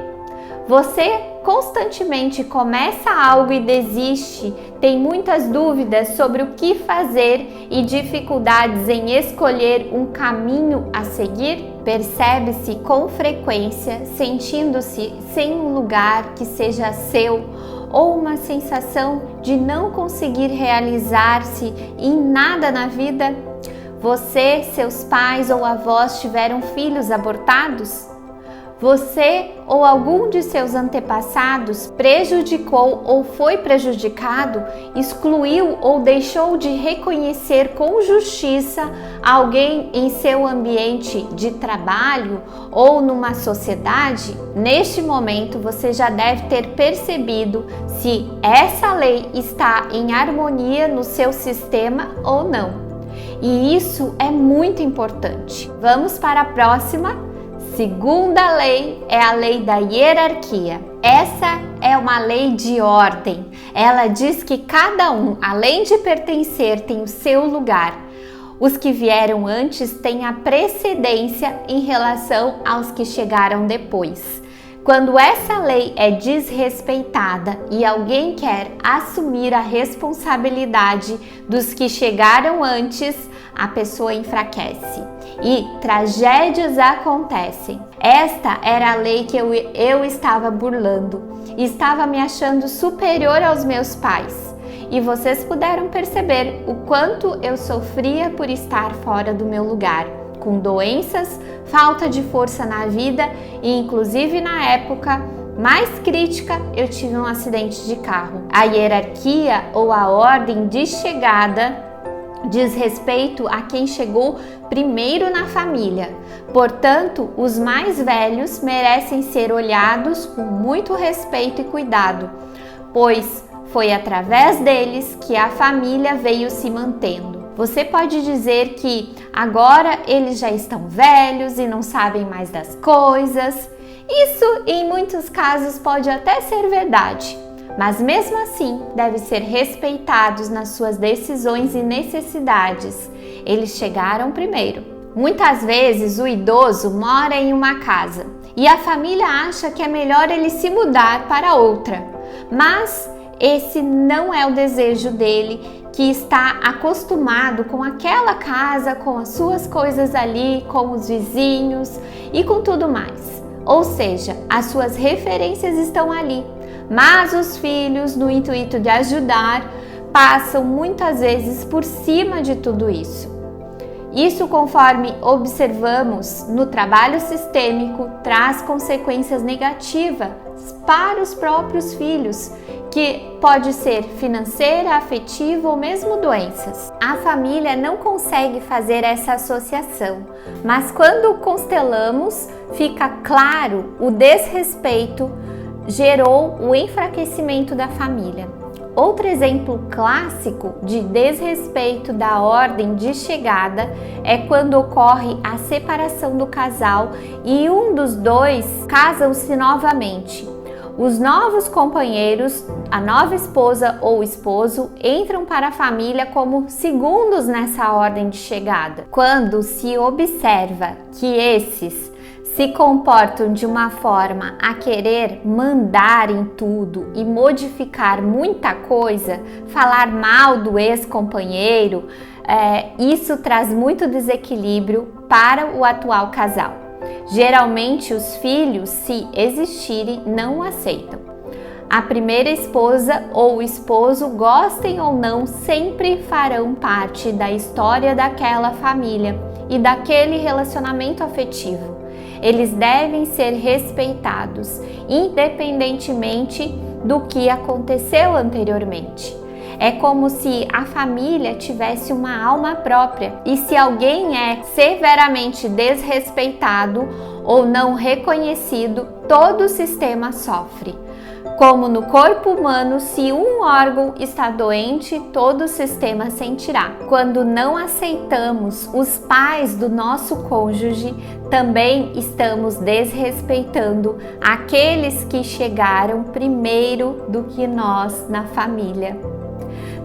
Você constantemente começa algo e desiste, tem muitas dúvidas sobre o que fazer e dificuldades em escolher um caminho a seguir? Percebe-se com frequência sentindo-se sem um lugar que seja seu ou uma sensação de não conseguir realizar-se em nada na vida? Você, seus pais ou avós tiveram filhos abortados? Você ou algum de seus antepassados prejudicou ou foi prejudicado, excluiu ou deixou de reconhecer com justiça alguém em seu ambiente de trabalho ou numa sociedade? Neste momento, você já deve ter percebido se essa lei está em harmonia no seu sistema ou não. E isso é muito importante. Vamos para a próxima. Segunda lei é a lei da hierarquia. Essa é uma lei de ordem. Ela diz que cada um, além de pertencer, tem o seu lugar. Os que vieram antes têm a precedência em relação aos que chegaram depois. Quando essa lei é desrespeitada e alguém quer assumir a responsabilidade dos que chegaram antes, a pessoa enfraquece e tragédias acontecem. Esta era a lei que eu estava burlando, estava me achando superior aos meus pais. E vocês puderam perceber o quanto eu sofria por estar fora do meu lugar, com doenças, falta de força na vida e inclusive na época mais crítica eu tive um acidente de carro. A hierarquia ou a ordem de chegada diz respeito a quem chegou primeiro na família. Portanto, os mais velhos merecem ser olhados com muito respeito e cuidado, pois foi através deles que a família veio se mantendo. Você pode dizer que agora eles já estão velhos e não sabem mais das coisas. Isso, em muitos casos, pode até ser verdade, mas mesmo assim devem ser respeitados nas suas decisões e necessidades. Eles chegaram primeiro. Muitas vezes o idoso mora em uma casa e a família acha que é melhor ele se mudar para outra, mas esse não é o desejo dele, que está acostumado com aquela casa, com as suas coisas ali, com os vizinhos e com tudo mais. Ou seja, as suas referências estão ali, mas os filhos, no intuito de ajudar, passam muitas vezes por cima de tudo isso. Isso, conforme observamos no trabalho sistêmico, traz consequências negativas para os próprios filhos, que pode ser financeira, afetiva ou mesmo doenças. A família não consegue fazer essa associação, mas quando constelamos, fica claro o desrespeito gerou o enfraquecimento da família. Outro exemplo clássico de desrespeito da ordem de chegada é quando ocorre a separação do casal e um dos dois casam-se novamente. Os novos companheiros, a nova esposa ou esposo, entram para a família como segundos nessa ordem de chegada. Quando se observa que esses se comportam de uma forma a querer mandar em tudo e modificar muita coisa, falar mal do ex-companheiro, isso traz muito desequilíbrio para o atual casal. Geralmente os filhos, se existirem, não aceitam. A primeira esposa ou esposo, gostem ou não, sempre farão parte da história daquela família e daquele relacionamento afetivo. Eles devem ser respeitados, independentemente do que aconteceu anteriormente. É como se a família tivesse uma alma própria. E se alguém é severamente desrespeitado ou não reconhecido, todo o sistema sofre. Como no corpo humano, se um órgão está doente, todo o sistema sentirá. Quando não aceitamos os pais do nosso cônjuge, também estamos desrespeitando aqueles que chegaram primeiro do que nós na família.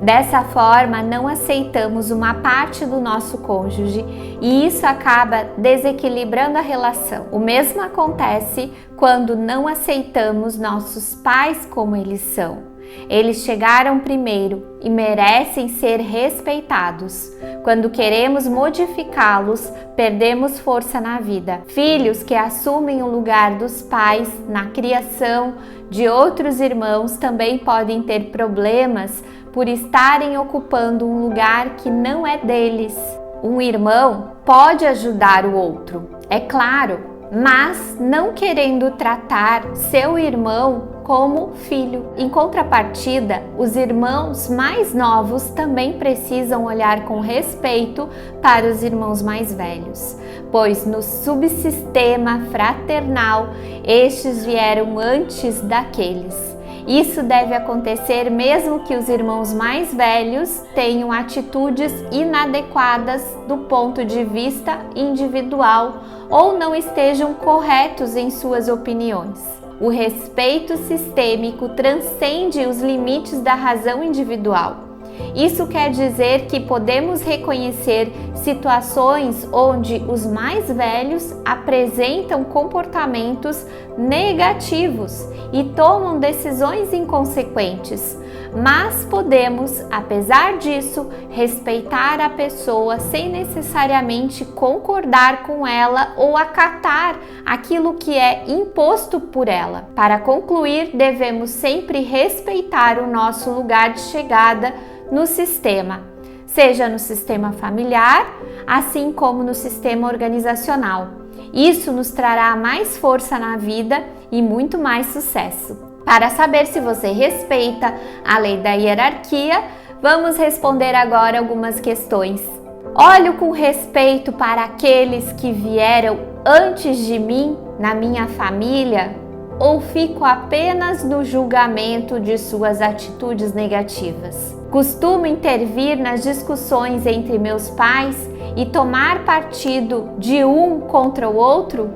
Dessa forma, não aceitamos uma parte do nosso cônjuge e isso acaba desequilibrando a relação. O mesmo acontece quando não aceitamos nossos pais como eles são. Eles chegaram primeiro e merecem ser respeitados. Quando queremos modificá-los, perdemos força na vida. Filhos que assumem o lugar dos pais na criação de outros irmãos também podem ter problemas por estarem ocupando um lugar que não é deles. Um irmão pode ajudar o outro, é claro, mas não querendo tratar seu irmão como filho. Em contrapartida, os irmãos mais novos também precisam olhar com respeito para os irmãos mais velhos, pois no subsistema fraternal, estes vieram antes daqueles. Isso deve acontecer mesmo que os irmãos mais velhos tenham atitudes inadequadas do ponto de vista individual ou não estejam corretos em suas opiniões. O respeito sistêmico transcende os limites da razão individual. Isso quer dizer que podemos reconhecer situações onde os mais velhos apresentam comportamentos negativos e tomam decisões inconsequentes, mas podemos, apesar disso, respeitar a pessoa sem necessariamente concordar com ela ou acatar aquilo que é imposto por ela. Para concluir, devemos sempre respeitar o nosso lugar de chegada no sistema, seja no sistema familiar, assim como no sistema organizacional. Isso nos trará mais força na vida e muito mais sucesso. Para saber se você respeita a lei da hierarquia, vamos responder agora algumas questões. Olho com respeito para aqueles que vieram antes de mim na minha família ou fico apenas no julgamento de suas atitudes negativas? Costumo intervir nas discussões entre meus pais e tomar partido de um contra o outro?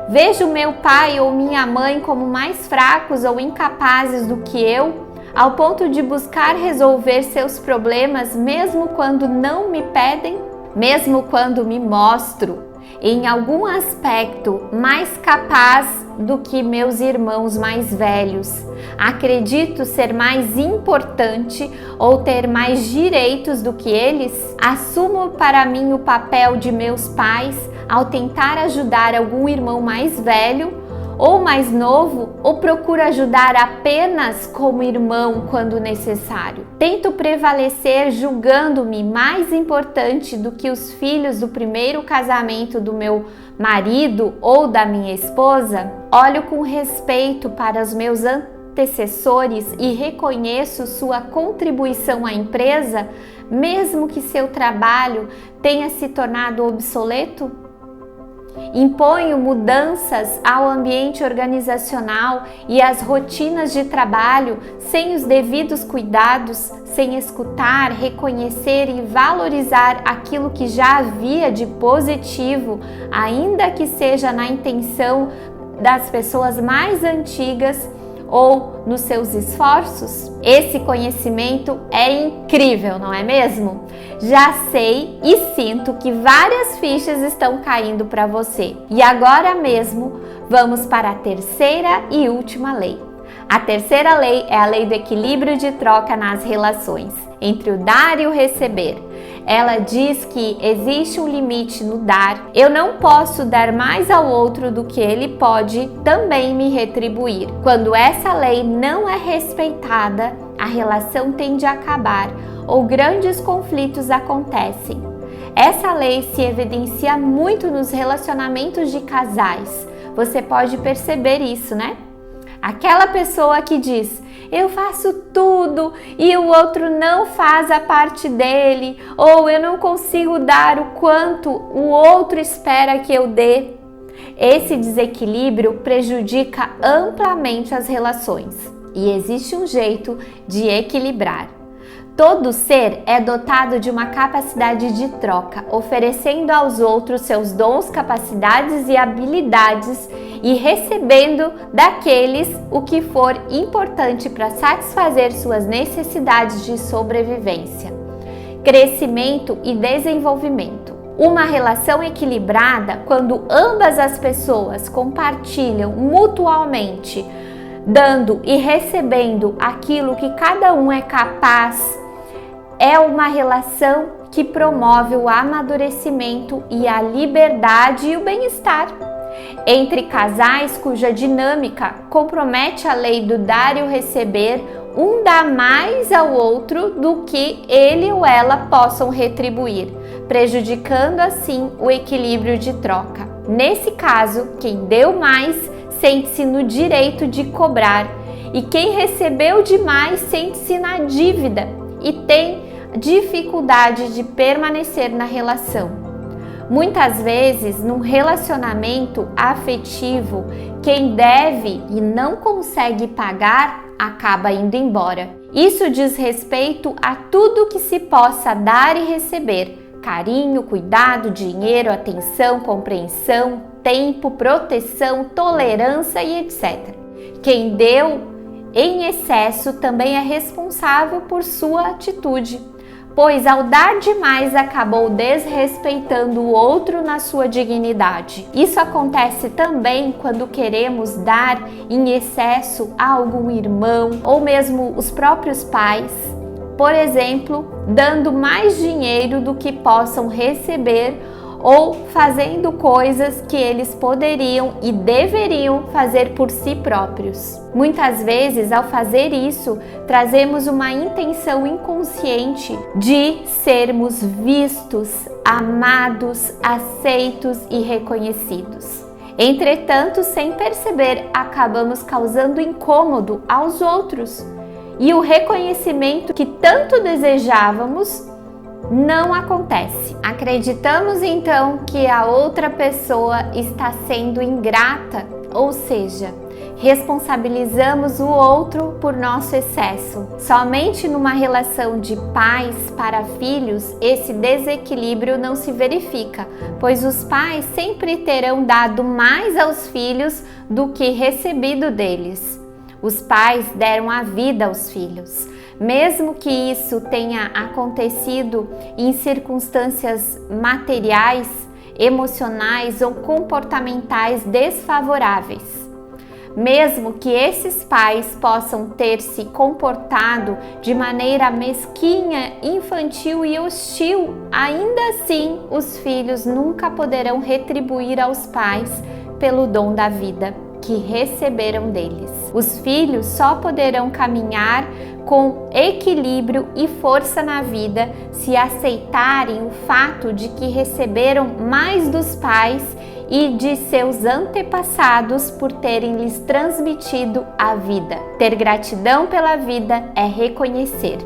Vejo meu pai ou minha mãe como mais fracos ou incapazes do que eu, ao ponto de buscar resolver seus problemas mesmo quando não me pedem? Mesmo quando me mostro em algum aspecto mais capaz do que meus irmãos mais velhos, acredito ser mais importante ou ter mais direitos do que eles? Assumo para mim o papel de meus pais ao tentar ajudar algum irmão mais velho ou mais novo, ou procuro ajudar apenas como irmão quando necessário? Tento prevalecer julgando-me mais importante do que os filhos do primeiro casamento do meu marido ou da minha esposa? Olho com respeito para os meus antecessores e reconheço sua contribuição à empresa, mesmo que seu trabalho tenha se tornado obsoleto? Imponho mudanças ao ambiente organizacional e às rotinas de trabalho sem os devidos cuidados, sem escutar, reconhecer e valorizar aquilo que já havia de positivo, ainda que seja na intenção das pessoas mais antigas ou nos seus esforços? Esse conhecimento é incrível, não é mesmo? Já sei e sinto que várias fichas estão caindo para você. E agora mesmo vamos para a terceira e última lei. A terceira lei é a lei do equilíbrio de troca nas relações, entre o dar e o receber. Ela diz que existe um limite no dar. Eu não posso dar mais ao outro do que ele pode também me retribuir. Quando essa lei não é respeitada, a relação tende a acabar ou grandes conflitos acontecem. Essa lei se evidencia muito nos relacionamentos de casais. Você pode perceber isso, né? Aquela pessoa que diz: eu faço tudo e o outro não faz a parte dele, ou eu não consigo dar o quanto o outro espera que eu dê. Esse desequilíbrio prejudica amplamente as relações e existe um jeito de equilibrar. Todo ser é dotado de uma capacidade de troca, oferecendo aos outros seus dons, capacidades e habilidades e recebendo daqueles o que for importante para satisfazer suas necessidades de sobrevivência, crescimento e desenvolvimento. Uma relação equilibrada, quando ambas as pessoas compartilham mutualmente, dando e recebendo aquilo que cada um é capaz, é uma relação que promove o amadurecimento e a liberdade e o bem-estar. Entre casais cuja dinâmica compromete a lei do dar e o receber, um dá mais ao outro do que ele ou ela possam retribuir, prejudicando assim o equilíbrio de troca. Nesse caso, quem deu mais sente-se no direito de cobrar e quem recebeu demais sente-se na dívida e tem dificuldade de permanecer na relação. Muitas vezes, num relacionamento afetivo, quem deve e não consegue pagar acaba indo embora. Isso diz respeito a tudo que se possa dar e receber: carinho, cuidado, dinheiro, atenção, compreensão, tempo, proteção, tolerância e etc. Quem deu em excesso também é responsável por sua atitude, pois ao dar demais acabou desrespeitando o outro na sua dignidade. Isso acontece também quando queremos dar em excesso a algum irmão ou mesmo os próprios pais, por exemplo, dando mais dinheiro do que possam receber ou fazendo coisas que eles poderiam e deveriam fazer por si próprios. Muitas vezes, ao fazer isso, trazemos uma intenção inconsciente de sermos vistos, amados, aceitos e reconhecidos. Entretanto, sem perceber, acabamos causando incômodo aos outros e o reconhecimento que tanto desejávamos não acontece. Acreditamos então que a outra pessoa está sendo ingrata, ou seja, responsabilizamos o outro por nosso excesso. Somente numa relação de pais para filhos esse desequilíbrio não se verifica, pois os pais sempre terão dado mais aos filhos do que recebido deles. Os pais deram a vida aos filhos. Mesmo que isso tenha acontecido em circunstâncias materiais, emocionais ou comportamentais desfavoráveis. Mesmo que esses pais possam ter se comportado de maneira mesquinha, infantil e hostil, ainda assim os filhos nunca poderão retribuir aos pais pelo dom da vida que receberam deles. Os filhos só poderão caminhar com equilíbrio e força na vida se aceitarem o fato de que receberam mais dos pais e de seus antepassados por terem lhes transmitido a vida. Ter gratidão pela vida é reconhecer,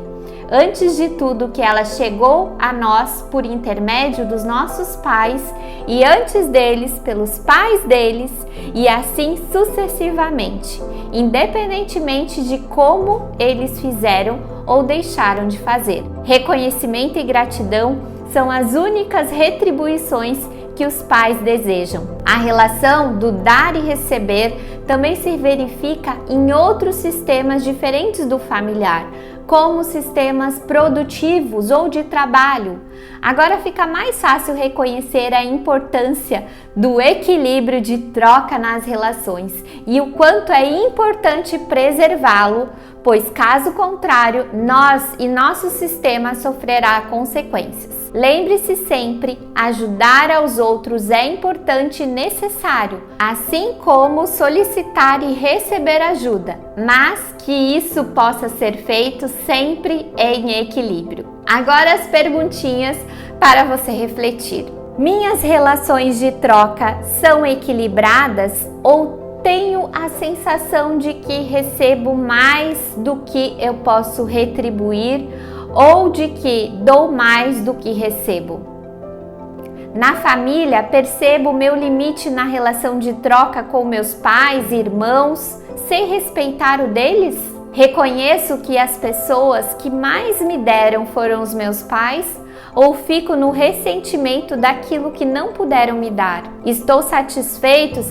antes de tudo, que ela chegou a nós por intermédio dos nossos pais e antes deles pelos pais deles e assim sucessivamente, independentemente de como eles fizeram ou deixaram de fazer. Reconhecimento e gratidão são as únicas retribuições que os pais desejam. A relação do dar e receber também se verifica em outros sistemas diferentes do familiar, como sistemas produtivos ou de trabalho. Agora fica mais fácil reconhecer a importância do equilíbrio de troca nas relações e o quanto é importante preservá-lo, pois caso contrário, nós e nosso sistema sofrerá consequências. Lembre-se sempre, ajudar aos outros é importante e necessário, assim como solicitar e receber ajuda, mas que isso possa ser feito sempre em equilíbrio. Agora as perguntinhas para você refletir. Minhas relações de troca são equilibradas ou tenho a sensação de que recebo mais do que eu posso retribuir ou de que dou mais do que recebo? Na família, percebo o meu limite na relação de troca com meus pais e irmãos, sem respeitar o deles? Reconheço que as pessoas que mais me deram foram os meus pais? Ou fico no ressentimento daquilo que não puderam me dar? Estou satisfeita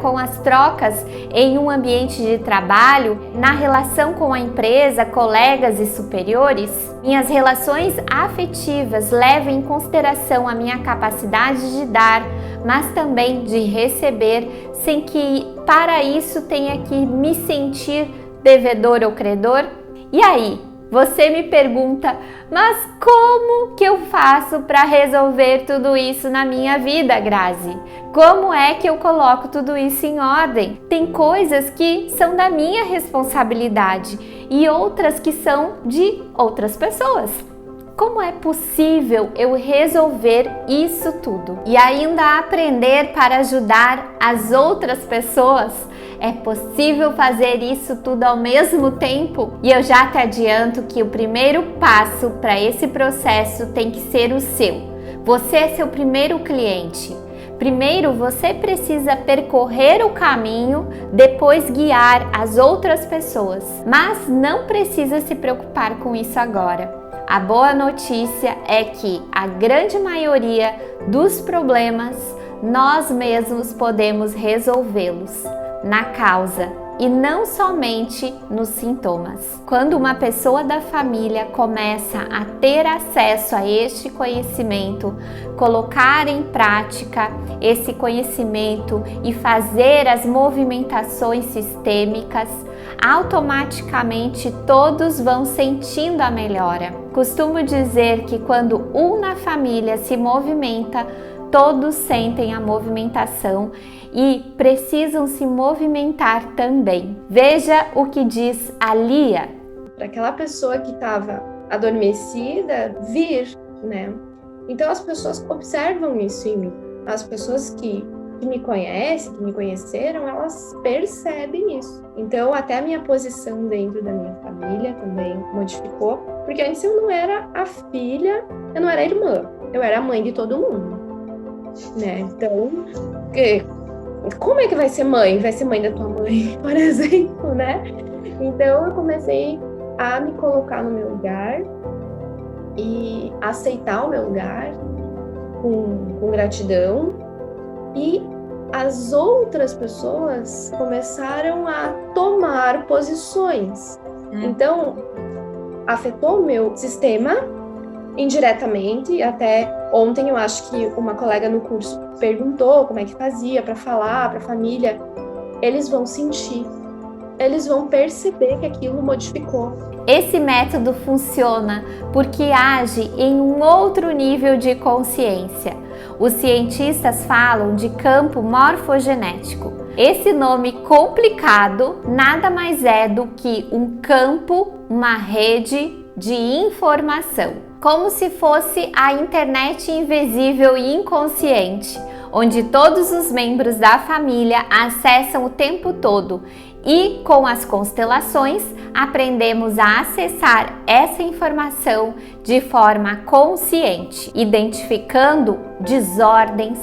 com as trocas em um ambiente de trabalho, na relação com a empresa, colegas e superiores? Minhas relações afetivas levam em consideração a minha capacidade de dar, mas também de receber, sem que para isso tenha que me sentir devedor ou credor? E aí? Você me pergunta, mas como que eu faço para resolver tudo isso na minha vida, Grazi? Como é que eu coloco tudo isso em ordem? Tem coisas que são da minha responsabilidade e outras que são de outras pessoas. Como é possível eu resolver isso tudo e ainda aprender para ajudar as outras pessoas? É possível fazer isso tudo ao mesmo tempo? E eu já te adianto que o primeiro passo para esse processo tem que ser o seu. Você é seu primeiro cliente. Primeiro você precisa percorrer o caminho, depois guiar as outras pessoas. Mas não precisa se preocupar com isso agora. A boa notícia é que a grande maioria dos problemas nós mesmos podemos resolvê-los na causa e não somente nos sintomas. Quando uma pessoa da família começa a ter acesso a este conhecimento, colocar em prática esse conhecimento e fazer as movimentações sistêmicas, automaticamente todos vão sentindo a melhora. Costumo dizer que quando um na família se movimenta, todos sentem a movimentação e precisam se movimentar também. Veja o que diz a Lia. Para aquela pessoa que estava adormecida vir, né? Então as pessoas observam isso em mim. As pessoas que me conhecem, que me conheceram, elas percebem isso. Então até a minha posição dentro da minha família também modificou, porque antes eu não era a filha, eu não era a irmã, eu era a mãe de todo mundo, né? Então, como é que vai ser mãe? Vai ser mãe da tua mãe, por exemplo, né? Então eu comecei a me colocar no meu lugar e aceitar o meu lugar com gratidão, e as outras pessoas começaram a tomar posições. Então, afetou o meu sistema indiretamente. Até ontem eu acho que uma colega no curso perguntou como é que fazia para falar para a família. Eles vão sentir, eles vão perceber que aquilo modificou. Esse método funciona porque age em um outro nível de consciência. Os cientistas falam de campo morfogenético. Esse nome complicado nada mais é do que um campo, uma rede de informação, como se fosse a internet invisível e inconsciente, onde todos os membros da família acessam o tempo todo. E com as constelações, aprendemos a acessar essa informação de forma consciente, identificando desordens,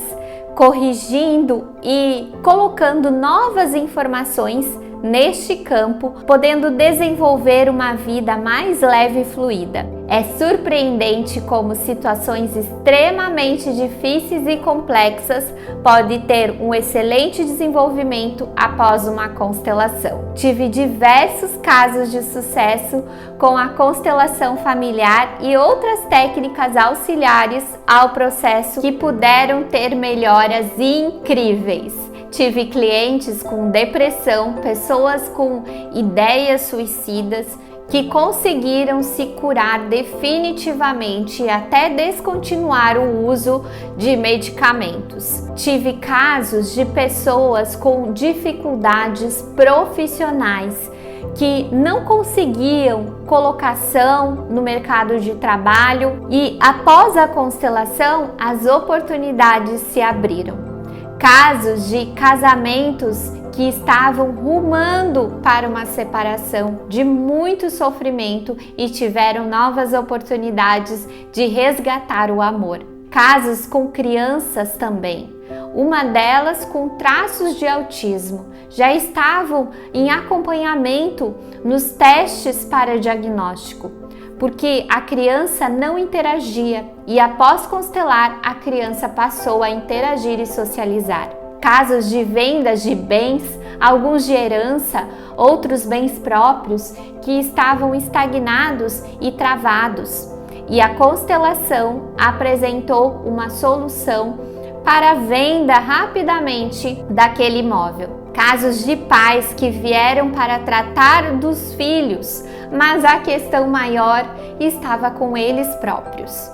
corrigindo e colocando novas informações neste campo, podendo desenvolver uma vida mais leve e fluida. É surpreendente como situações extremamente difíceis e complexas podem ter um excelente desenvolvimento após uma constelação. Tive diversos casos de sucesso com a constelação familiar e outras técnicas auxiliares ao processo que puderam ter melhoras incríveis. Tive clientes com depressão, pessoas com ideias suicidas que conseguiram se curar definitivamente e até descontinuar o uso de medicamentos. Tive casos de pessoas com dificuldades profissionais que não conseguiam colocação no mercado de trabalho e após a constelação as oportunidades se abriram. Casos de casamentos que estavam rumando para uma separação de muito sofrimento e tiveram novas oportunidades de resgatar o amor. Casos com crianças também. Uma delas com traços de autismo. Já estavam em acompanhamento nos testes para diagnóstico, porque a criança não interagia e após constelar, a criança passou a interagir e socializar. Casos de vendas de bens, alguns de herança, outros bens próprios que estavam estagnados e travados. E a constelação apresentou uma solução para a venda rapidamente daquele imóvel. Casos de pais que vieram para tratar dos filhos, mas a questão maior estava com eles próprios.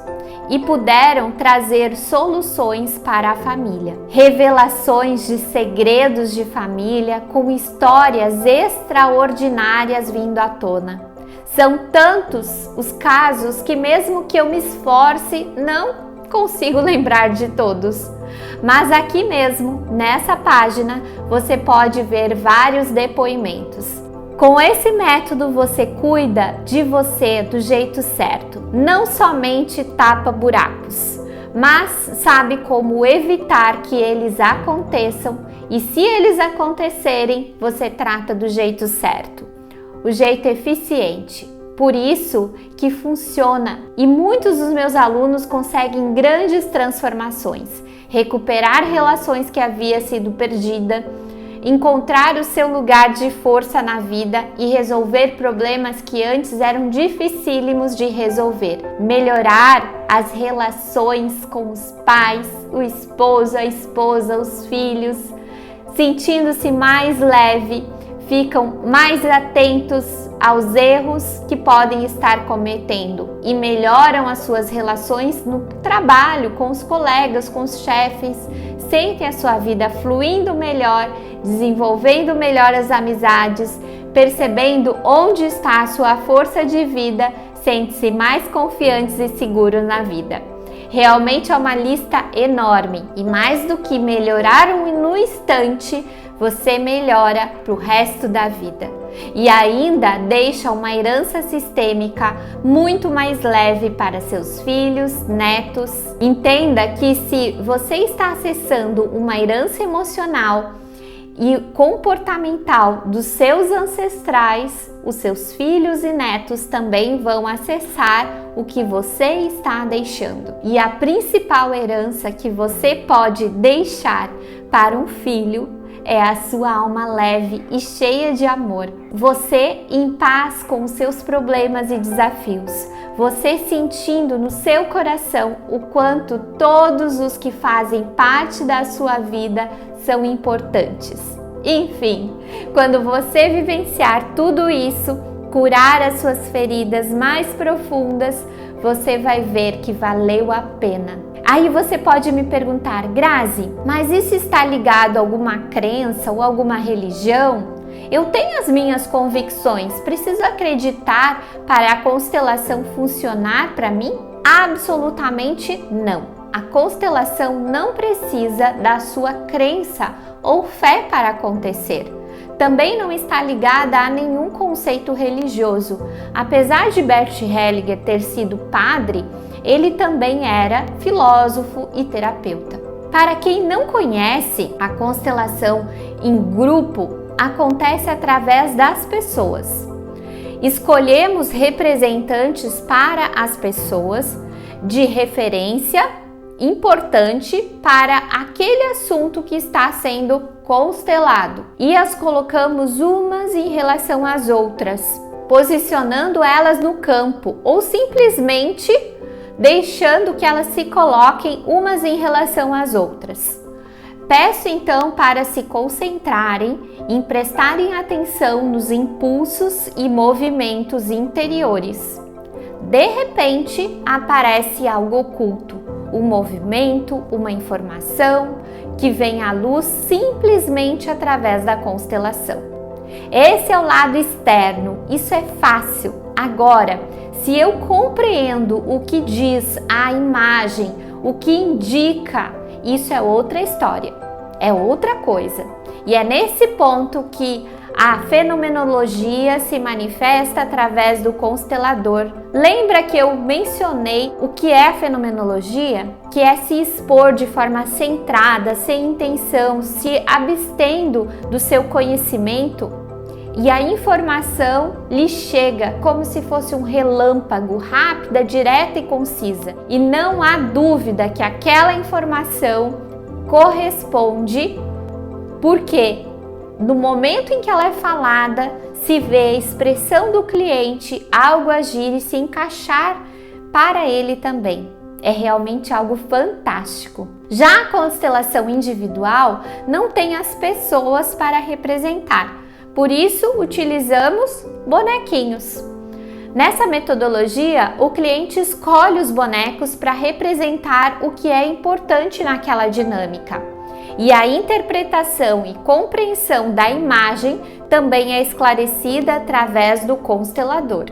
E puderam trazer soluções para a família. Revelações de segredos de família com histórias extraordinárias vindo à tona. São tantos os casos que mesmo que eu me esforce, não consigo lembrar de todos. Mas aqui mesmo, nessa página, você pode ver vários depoimentos. Com esse método você cuida de você do jeito certo, não somente tapa buracos, mas sabe como evitar que eles aconteçam e se eles acontecerem, você trata do jeito certo, o jeito eficiente. Por isso que funciona e muitos dos meus alunos conseguem grandes transformações, recuperar relações que havia sido perdida, encontrar o seu lugar de força na vida e resolver problemas que antes eram dificílimos de resolver. Melhorar as relações com os pais, o esposo, a esposa, os filhos, sentindo-se mais leve, ficam mais atentos aos erros que podem estar cometendo e melhoram as suas relações no trabalho, com os colegas, com os chefes, sentem a sua vida fluindo melhor, desenvolvendo melhor as amizades, percebendo onde está a sua força de vida, sente-se mais confiantes e seguros na vida. Realmente é uma lista enorme e mais do que melhorar no instante, você melhora para o resto da vida. E ainda deixa uma herança sistêmica muito mais leve para seus filhos, netos. Entenda que se você está acessando uma herança emocional e comportamental dos seus ancestrais, os seus filhos e netos também vão acessar o que você está deixando. E a principal herança que você pode deixar para um filho é a sua alma leve e cheia de amor. Você em paz com os seus problemas e desafios. Você sentindo no seu coração o quanto todos os que fazem parte da sua vida são importantes. Enfim, quando você vivenciar tudo isso, curar as suas feridas mais profundas, você vai ver que valeu a pena. Aí você pode me perguntar, Grazi, mas isso está ligado a alguma crença ou alguma religião? Eu tenho as minhas convicções, preciso acreditar para a constelação funcionar para mim? Absolutamente não. A constelação não precisa da sua crença ou fé para acontecer. Também não está ligada a nenhum conceito religioso. Apesar de Bert Hellinger ter sido padre, ele também era filósofo e terapeuta. Para quem não conhece, a constelação em grupo acontece através das pessoas. Escolhemos representantes para as pessoas de referência importante para aquele assunto que está sendo constelado e as colocamos umas em relação às outras, posicionando elas no campo ou simplesmente deixando que elas se coloquem umas em relação às outras. Peço então para se concentrarem, em prestarem atenção nos impulsos e movimentos interiores. De repente aparece algo oculto, um movimento, uma informação que vem à luz simplesmente através da constelação. Esse é o lado externo, isso é fácil. Agora, se eu compreendo o que diz a imagem, o que indica, isso é outra história, é outra coisa. E é nesse ponto que a fenomenologia se manifesta através do constelador. Lembra que eu mencionei o que é a fenomenologia? Que é se expor de forma centrada, sem intenção, se abstendo do seu conhecimento, e a informação lhe chega como se fosse um relâmpago, rápida, direta e concisa. E não há dúvida que aquela informação corresponde, porque no momento em que ela é falada, se vê a expressão do cliente, algo agir e se encaixar para ele também. É realmente algo fantástico. Já a constelação individual não tem as pessoas para representar, por isso utilizamos bonequinhos. Nessa metodologia, o cliente escolhe os bonecos para representar o que é importante naquela dinâmica. E a interpretação e compreensão da imagem também é esclarecida através do constelador.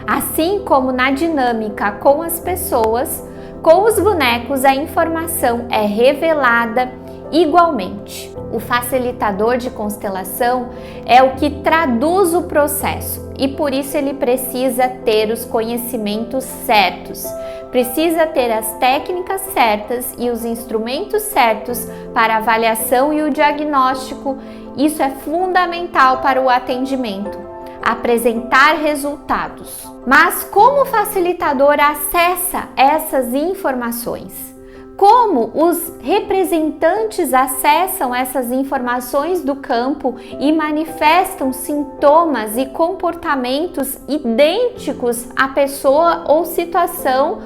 Assim como na dinâmica com as pessoas, com os bonecos a informação é revelada igualmente. O facilitador de constelação é o que traduz o processo e por isso ele precisa ter os conhecimentos certos. Precisa ter as técnicas certas e os instrumentos certos para a avaliação e o diagnóstico. Isso é fundamental para o atendimento. Apresentar resultados. Mas como o facilitador acessa essas informações? Como os representantes acessam essas informações do campo e manifestam sintomas e comportamentos idênticos à pessoa ou situação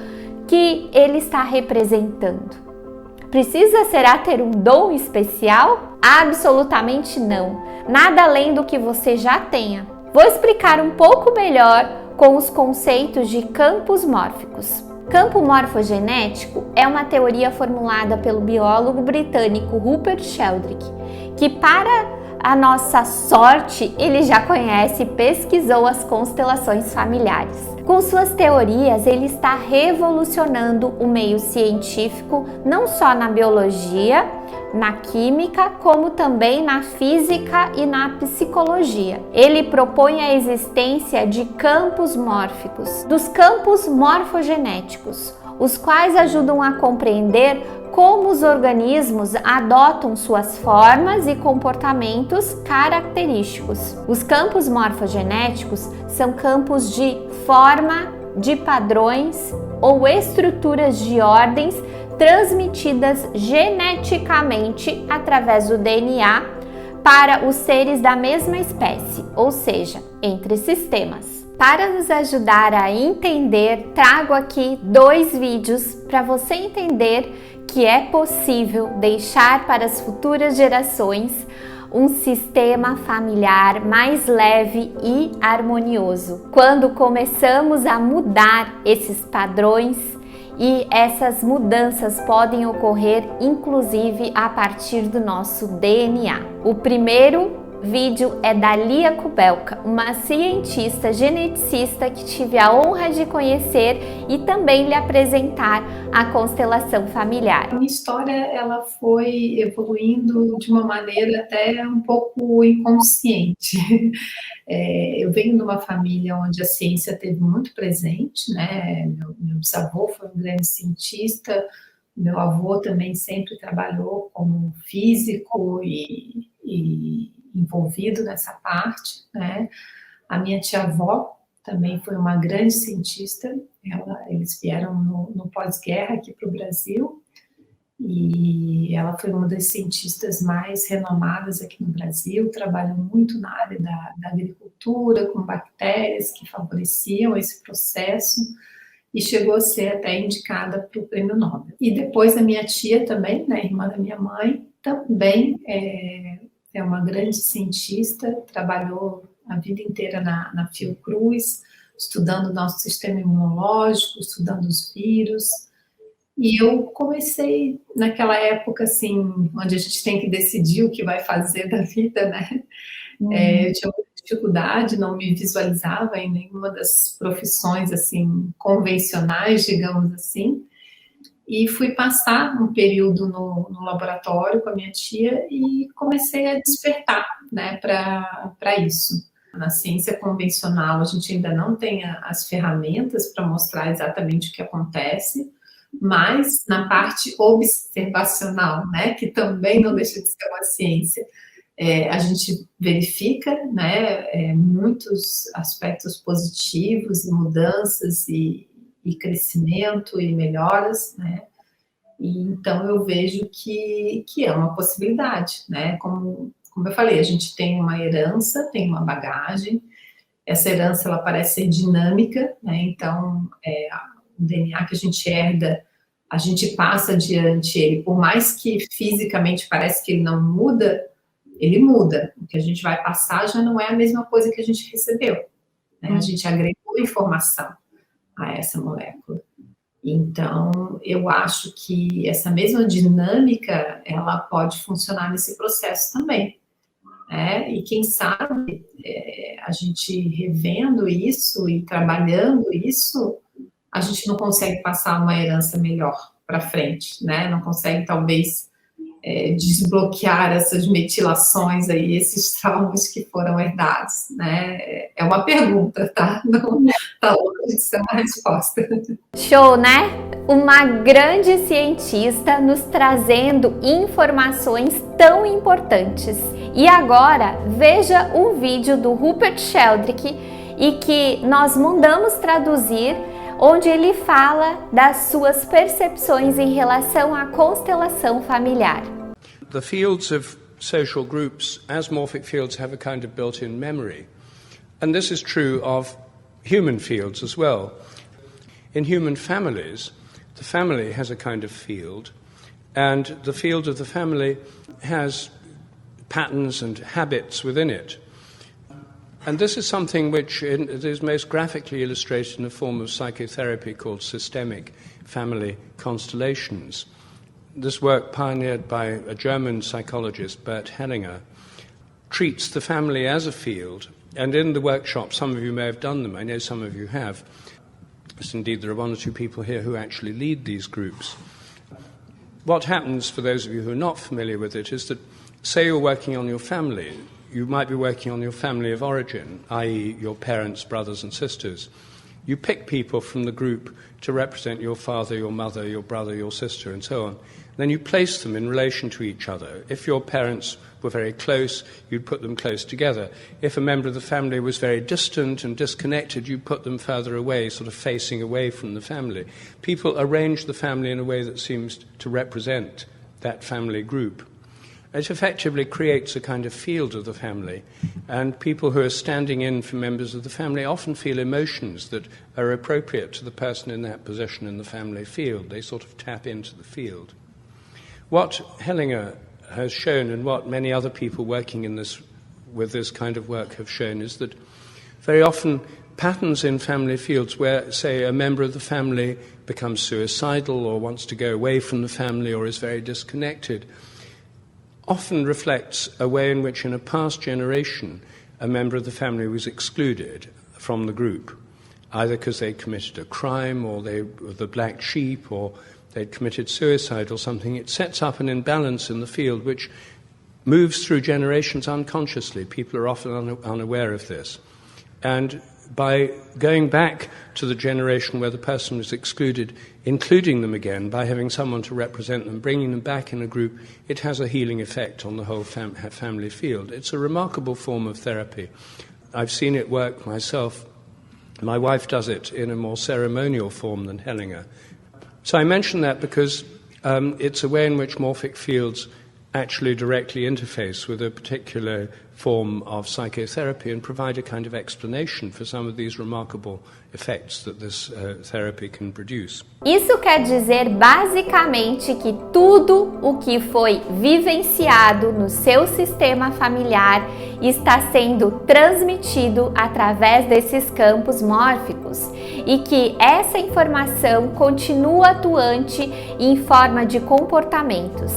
que ele está representando? Precisa, será, ter um dom especial? Absolutamente não. Nada além do que você já tenha. Vou explicar um pouco melhor com os conceitos de campos mórficos. Campo morfogenético é uma teoria formulada pelo biólogo britânico Rupert Sheldrake, que, para a nossa sorte, ele já conhece e pesquisou as constelações familiares. Com suas teorias, ele está revolucionando o meio científico, não só na biologia, na química, como também na física e na psicologia. Ele propõe a existência de campos mórficos, dos campos morfogenéticos, os quais ajudam a compreender como os organismos adotam suas formas e comportamentos característicos. Os campos morfogenéticos são campos de forma, de padrões ou estruturas de ordens transmitidas geneticamente através do DNA para os seres da mesma espécie, ou seja, entre sistemas. Para nos ajudar a entender, trago aqui 2 vídeos para você entender que é possível deixar para as futuras gerações um sistema familiar mais leve e harmonioso. Quando começamos a mudar esses padrões, e essas mudanças podem ocorrer inclusive a partir do nosso DNA. O primeiro vídeo é da Lia Kubelka, uma cientista geneticista que tive a honra de conhecer e também lhe apresentar a constelação familiar. A minha história ela foi evoluindo de uma maneira até um pouco inconsciente. Eu venho de uma família onde a ciência esteve muito presente, né? Meu bisavô foi um grande cientista, meu avô também sempre trabalhou como físico e envolvido nessa parte, né? A minha tia-avó também foi uma grande cientista, eles vieram no pós-guerra aqui para o Brasil, e ela foi uma das cientistas mais renomadas aqui no Brasil, trabalhou muito na área da agricultura, com bactérias que favoreciam esse processo, e chegou a ser até indicada para o Prêmio Nobel. E depois a minha tia também, né, irmã da minha mãe, também é uma grande cientista, trabalhou a vida inteira na Fiocruz, estudando o nosso sistema imunológico, estudando os vírus. E eu comecei naquela época, assim, onde a gente tem que decidir o que vai fazer da vida, né? Eu tinha muita dificuldade, não me visualizava em nenhuma das profissões, assim, convencionais, digamos assim. e fui passar um período no laboratório com a minha tia e comecei a despertar, né, para isso. Na ciência convencional, a gente ainda não tem as ferramentas para mostrar exatamente o que acontece, mas na parte observacional, né, que também não deixa de ser uma ciência, a gente verifica, né, muitos aspectos positivos e mudanças e crescimento e melhoras, né, e então eu vejo que é uma possibilidade, né, como eu falei, a gente tem uma herança, tem uma bagagem, essa herança ela parece ser dinâmica, né, então o DNA que a gente herda, a gente passa adiante ele, por mais que fisicamente parece que ele não muda, ele muda. O que a gente vai passar já não é a mesma coisa que a gente recebeu, né? A gente agregou informação a essa molécula. Então, eu acho que essa mesma dinâmica, ela pode funcionar nesse processo também, né? E quem sabe, a gente revendo isso e trabalhando isso, a gente não consegue passar uma herança melhor para frente, né? Não consegue, talvez, desbloquear essas metilações aí, esses traumas que foram herdados, né? É uma pergunta, tá? Não tá longe de ser uma resposta. Show, né? Uma grande cientista nos trazendo informações tão importantes. E agora, veja um vídeo do Rupert Sheldrake e que nós mandamos traduzir, onde ele fala das suas percepções em relação à constelação familiar. The fields of social groups, as morphic fields, have a kind of built-in memory. And this is true of human fields as well. In human families, the family has a kind of field, and the field of the family has patterns and habits within it. And this is something which is most graphically illustrated in a form of psychotherapy called systemic family constellations. This work, pioneered by a German psychologist, Bert Hellinger, treats the family as a field. And in the workshop, some of you may have done them. I know some of you have. Yes, indeed, there are one or two people here who actually lead these groups. What happens, for those of you who are not familiar with it, is that, say you're working on your family, you might be working on your family of origin, i.e. your parents, brothers and sisters. You pick people from the group to represent your father, your mother, your brother, your sister, and so on. Then you place them in relation to each other. If your parents were very close, you'd put them close together. If a member of the family was very distant and disconnected, you'd put them further away, sort of facing away from the family. People arrange the family in a way that seems to represent that family group. It effectively creates a kind of field of the family, and people who are standing in for members of the family often feel emotions that are appropriate to the person in that position in the family field. They sort of tap into the field. What Hellinger has shown, and what many other people working in this with this kind of work have shown, is that very often patterns in family fields where, say, a member of the family becomes suicidal or wants to go away from the family or is very disconnected, often reflects a way in which in a past generation a member of the family was excluded from the group, either because they committed a crime or they were the black sheep or they'd committed suicide or something. It sets up an imbalance in the field which moves through generations unconsciously. People are often unaware of this. And by going back to the generation where the person was excluded, including them again, by having someone to represent them, bringing them back in a group, it has a healing effect on the whole family field. It's a remarkable form of therapy. I've seen it work myself. My wife does it in a more ceremonial form than Hellinger. So I mention that because it's a way in which morphic fields actually directly interface with a particular form of psychotherapy and provide a kind of explanation for some of these remarkable effects that this therapy can produce. Isso quer dizer basicamente que tudo o que foi vivenciado no seu sistema familiar está sendo transmitido através desses campos mórficos e que essa informação continua atuante em forma de comportamentos.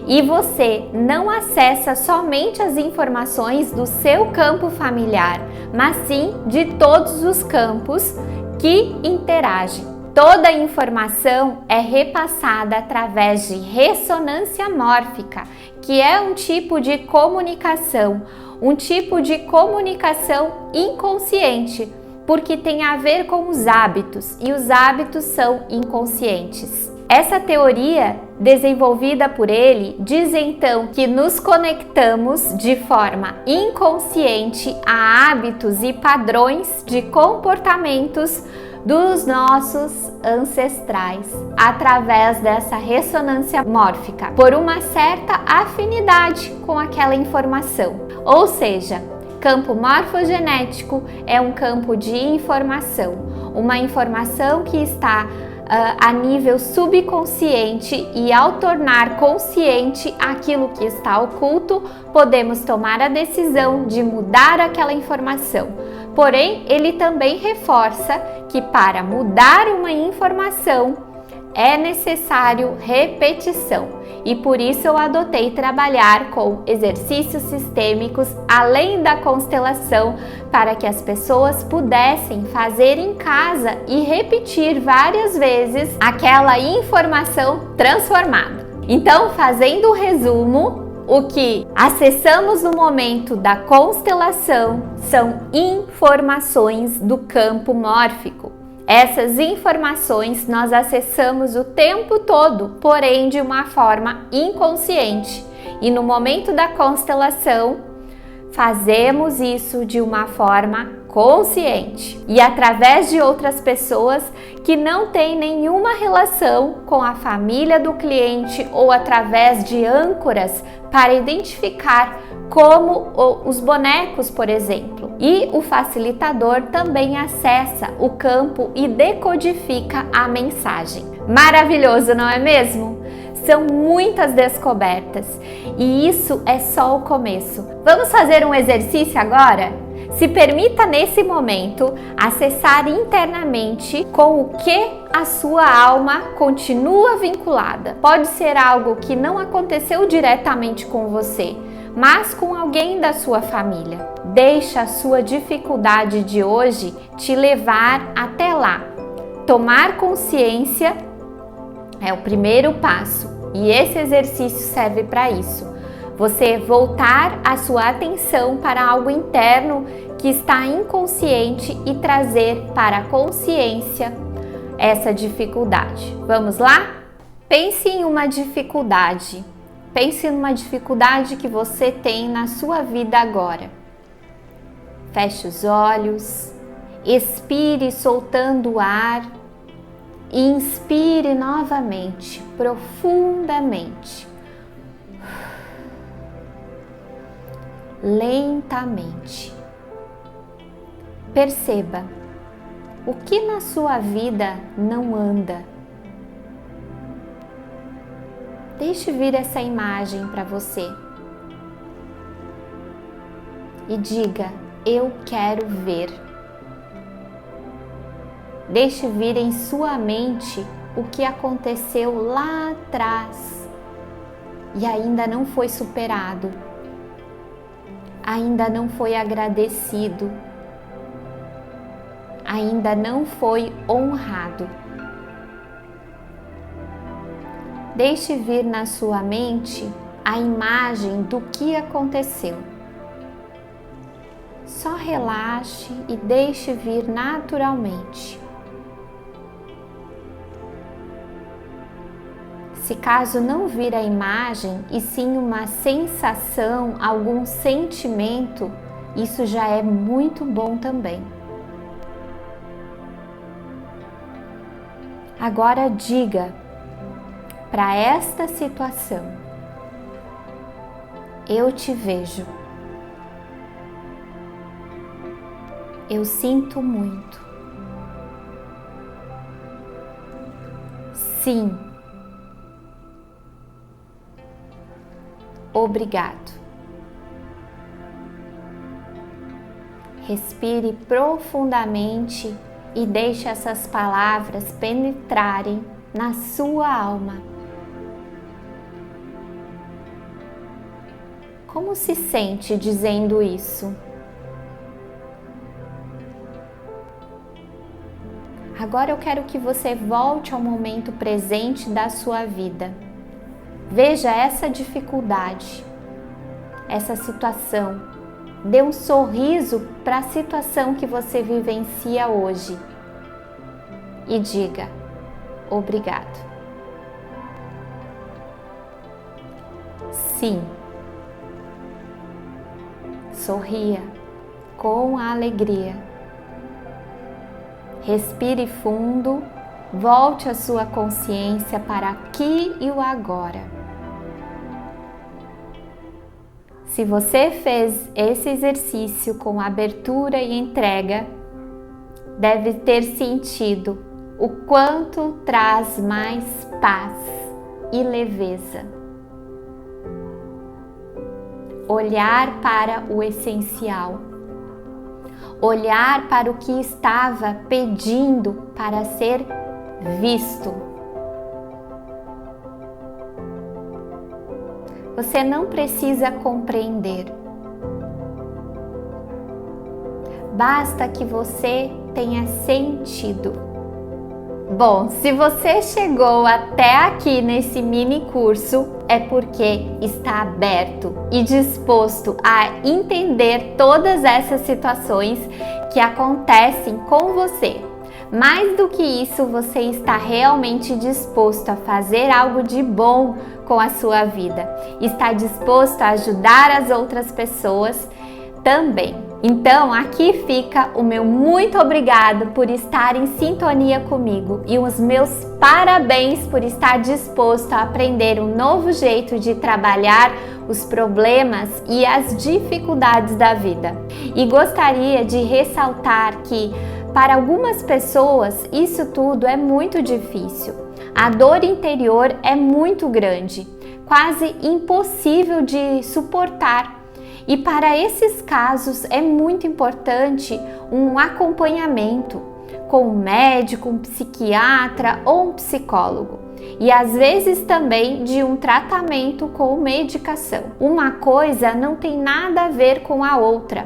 E você não acessa somente as informações do seu campo familiar, mas sim de todos os campos que interagem. Toda a informação é repassada através de ressonância mórfica, que é um tipo de comunicação inconsciente, porque tem a ver com os hábitos, e os hábitos são inconscientes. Essa teoria, desenvolvida por ele, diz então que nos conectamos de forma inconsciente a hábitos e padrões de comportamentos dos nossos ancestrais, através dessa ressonância mórfica, por uma certa afinidade com aquela informação. Ou seja, campo morfogenético é um campo de informação, uma informação que está a nível subconsciente, e ao tornar consciente aquilo que está oculto, podemos tomar a decisão de mudar aquela informação. Porém, ele também reforça que para mudar uma informação é necessário repetição, e por isso eu adotei trabalhar com exercícios sistêmicos além da constelação, para que as pessoas pudessem fazer em casa e repetir várias vezes aquela informação transformada. Então, fazendo o resumo, o que acessamos no momento da constelação são informações do campo mórfico. Essas informações nós acessamos o tempo todo, porém de uma forma inconsciente. E no momento da constelação, fazemos isso de uma forma consciente e através de outras pessoas que não têm nenhuma relação com a família do cliente, ou através de âncoras para identificar, como os bonecos, por exemplo. E o facilitador também acessa o campo e decodifica a mensagem. Maravilhoso, não é mesmo? São muitas descobertas e isso é só o começo. Vamos fazer um exercício agora? Se permita nesse momento acessar internamente com o que a sua alma continua vinculada. Pode ser algo que não aconteceu diretamente com você, mas com alguém da sua família. Deixa a sua dificuldade de hoje te levar até lá. Tomar consciência é o primeiro passo, e esse exercício serve para isso. Você voltar a sua atenção para algo interno que está inconsciente e trazer para a consciência essa dificuldade. Vamos lá? Pense em uma dificuldade. Pense numa dificuldade que você tem na sua vida agora. Feche os olhos, expire soltando o ar e inspire novamente, profundamente. Lentamente. Perceba o que na sua vida não anda. Deixe vir essa imagem para você e diga: eu quero ver. Deixe vir em sua mente o que aconteceu lá atrás e ainda não foi superado, ainda não foi agradecido, ainda não foi honrado. Deixe vir na sua mente a imagem do que aconteceu. Só relaxe e deixe vir naturalmente. Se caso não vir a imagem e sim uma sensação, algum sentimento, isso já é muito bom também. Agora diga para esta situação: eu te vejo. Eu sinto muito. Sim. Obrigado. Respire profundamente e deixe essas palavras penetrarem na sua alma. Como se sente dizendo isso? Agora eu quero que você volte ao momento presente da sua vida. Veja essa dificuldade, essa situação. Dê um sorriso para a situação que você vivencia hoje e diga: obrigado. Sim. Sorria com alegria. Respire fundo, volte a sua consciência para aqui e o agora. Se você fez esse exercício com abertura e entrega, deve ter sentido o quanto traz mais paz e leveza. Olhar para o essencial. Olhar para o que estava pedindo para ser visto. Você não precisa compreender. Basta que você tenha sentido. Bom, se você chegou até aqui nesse mini curso, é porque está aberto e disposto a entender todas essas situações que acontecem com você. Mais do que isso, você está realmente disposto a fazer algo de bom com a sua vida. Está disposto a ajudar as outras pessoas também. Então, aqui fica o meu muito obrigado por estar em sintonia comigo e os meus parabéns por estar disposto a aprender um novo jeito de trabalhar os problemas e as dificuldades da vida. E gostaria de ressaltar que, para algumas pessoas, isso tudo é muito difícil. A dor interior é muito grande, quase impossível de suportar. E para esses casos é muito importante um acompanhamento com um médico, um psiquiatra ou um psicólogo. E às vezes também de um tratamento com medicação. Uma coisa não tem nada a ver com a outra.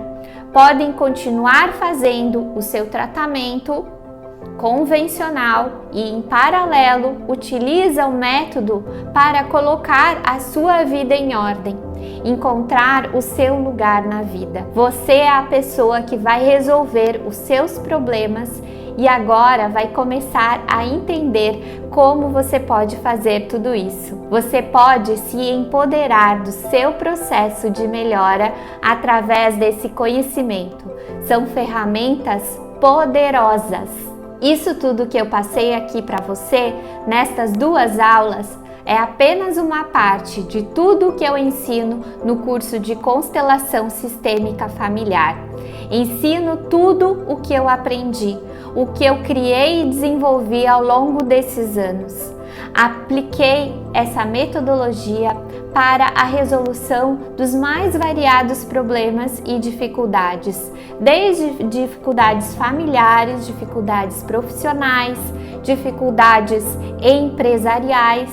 Podem continuar fazendo o seu tratamento convencional e, em paralelo, utiliza o método para colocar a sua vida em ordem, encontrar o seu lugar na vida. Você é a pessoa que vai resolver os seus problemas e agora vai começar a entender como você pode fazer tudo isso. Você pode se empoderar do seu processo de melhora através desse conhecimento. São ferramentas poderosas. Isso tudo que eu passei aqui para você nestas 2 aulas é apenas uma parte de tudo o que eu ensino no curso de Constelação Sistêmica Familiar. Ensino tudo o que eu aprendi, o que eu criei e desenvolvi ao longo desses anos. Apliquei essa metodologia para a resolução dos mais variados problemas e dificuldades, desde dificuldades familiares, dificuldades profissionais, dificuldades empresariais,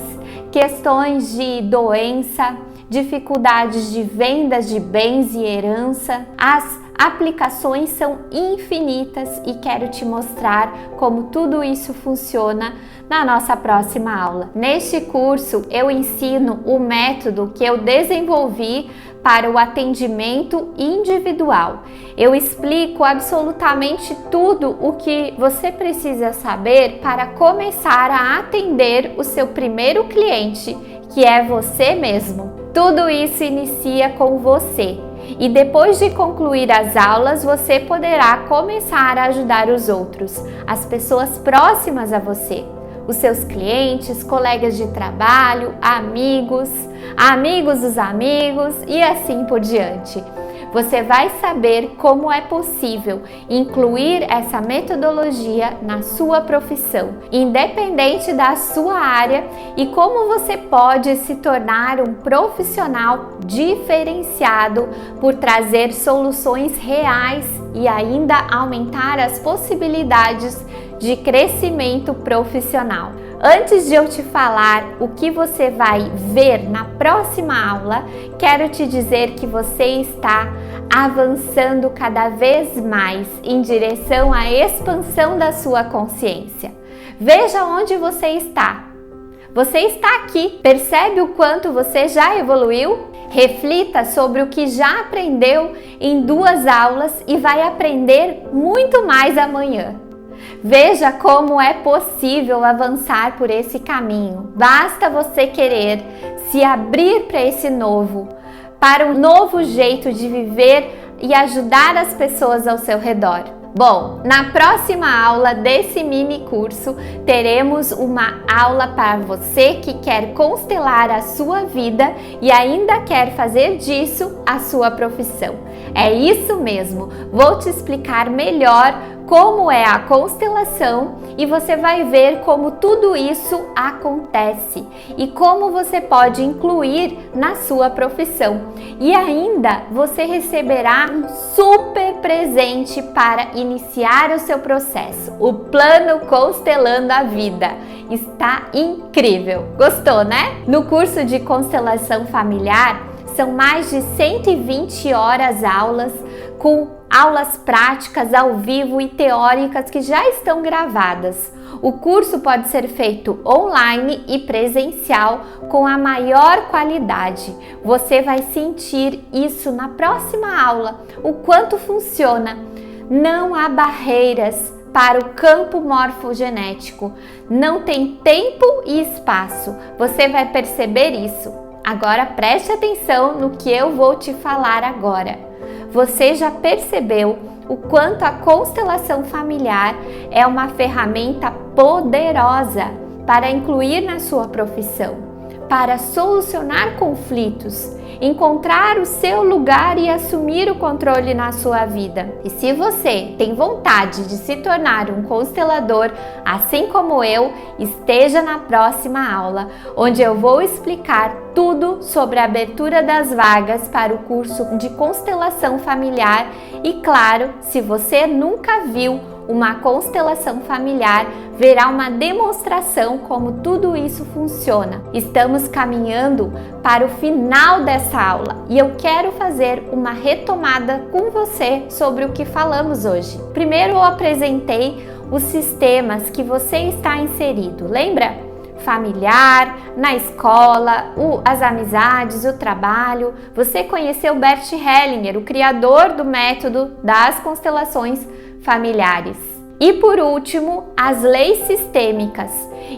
questões de doença, dificuldades de vendas de bens e herança. As aplicações são infinitas e quero te mostrar como tudo isso funciona na nossa próxima aula. Neste curso eu ensino o método que eu desenvolvi para o atendimento individual. Eu explico absolutamente tudo o que você precisa saber para começar a atender o seu primeiro cliente, que é você mesmo. Tudo isso inicia com você. E depois de concluir as aulas, você poderá começar a ajudar os outros, as pessoas próximas a você, os seus clientes, colegas de trabalho, amigos, amigos dos amigos e assim por diante. Você vai saber como é possível incluir essa metodologia na sua profissão, independente da sua área, e como você pode se tornar um profissional diferenciado por trazer soluções reais e ainda aumentar as possibilidades de crescimento profissional. Antes de eu te falar o que você vai ver na próxima aula, quero te dizer que você está avançando cada vez mais em direção à expansão da sua consciência. Veja onde você está. Você está aqui. Percebe o quanto você já evoluiu? Reflita sobre o que já aprendeu em 2 aulas e vai aprender muito mais amanhã. Veja como é possível avançar por esse caminho. Basta você querer se abrir para esse novo, para um novo jeito de viver e ajudar as pessoas ao seu redor. Bom, na próxima aula desse mini curso, teremos uma aula para você que quer constelar a sua vida e ainda quer fazer disso a sua profissão. É isso mesmo, vou te explicar melhor como é a constelação e você vai ver como tudo isso acontece e como você pode incluir na sua profissão. E ainda você receberá um super presente para iniciar o seu processo, o plano Constelando a Vida. Está incrível! Gostou, né? No curso de constelação familiar, são mais de 120 horas aulas, com aulas práticas ao vivo e teóricas que já estão gravadas. O curso pode ser feito online e presencial com a maior qualidade. Você vai sentir isso na próxima aula, o quanto funciona. Não há barreiras para o campo morfogenético. Não tem tempo e espaço. Você vai perceber isso. Agora preste atenção no que eu vou te falar agora. Você já percebeu o quanto a constelação familiar é uma ferramenta poderosa para incluir na sua profissão, para solucionar conflitos, encontrar o seu lugar e assumir o controle na sua vida. E se você tem vontade de se tornar um constelador, assim como eu, esteja na próxima aula, onde eu vou explicar tudo sobre a abertura das vagas para o curso de constelação familiar e, claro, se você nunca viu uma constelação familiar, verá uma demonstração como tudo isso funciona. Estamos caminhando para o final dessa aula e eu quero fazer uma retomada com você sobre o que falamos hoje. Primeiro eu apresentei os sistemas que você está inserido, lembra? Familiar, na escola, as amizades, o trabalho. Você conheceu Bert Hellinger, o criador do método das constelações familiares. E por último, as leis sistêmicas.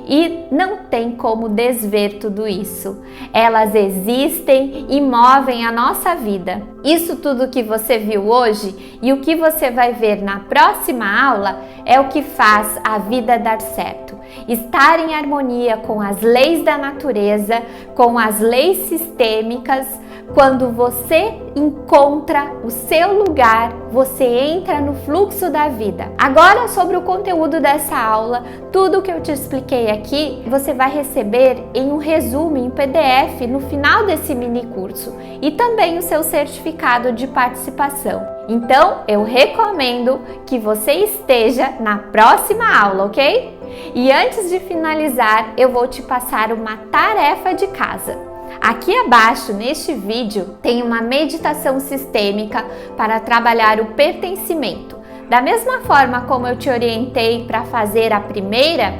E não tem como desver tudo isso. Elas existem e movem a nossa vida. Isso tudo que você viu hoje e o que você vai ver na próxima aula é o que faz a vida dar certo. Estar em harmonia com as leis da natureza, com as leis sistêmicas. Quando você encontra o seu lugar, você entra no fluxo da vida. Agora, sobre o conteúdo dessa aula, tudo que eu te expliquei aqui, você vai receber em um resumo em PDF no final desse mini curso e também o seu certificado de participação. Então, eu recomendo que você esteja na próxima aula, ok? E antes de finalizar, eu vou te passar uma tarefa de casa. Aqui abaixo, neste vídeo, tem uma meditação sistêmica para trabalhar o pertencimento. Da mesma forma como eu te orientei para fazer a primeira,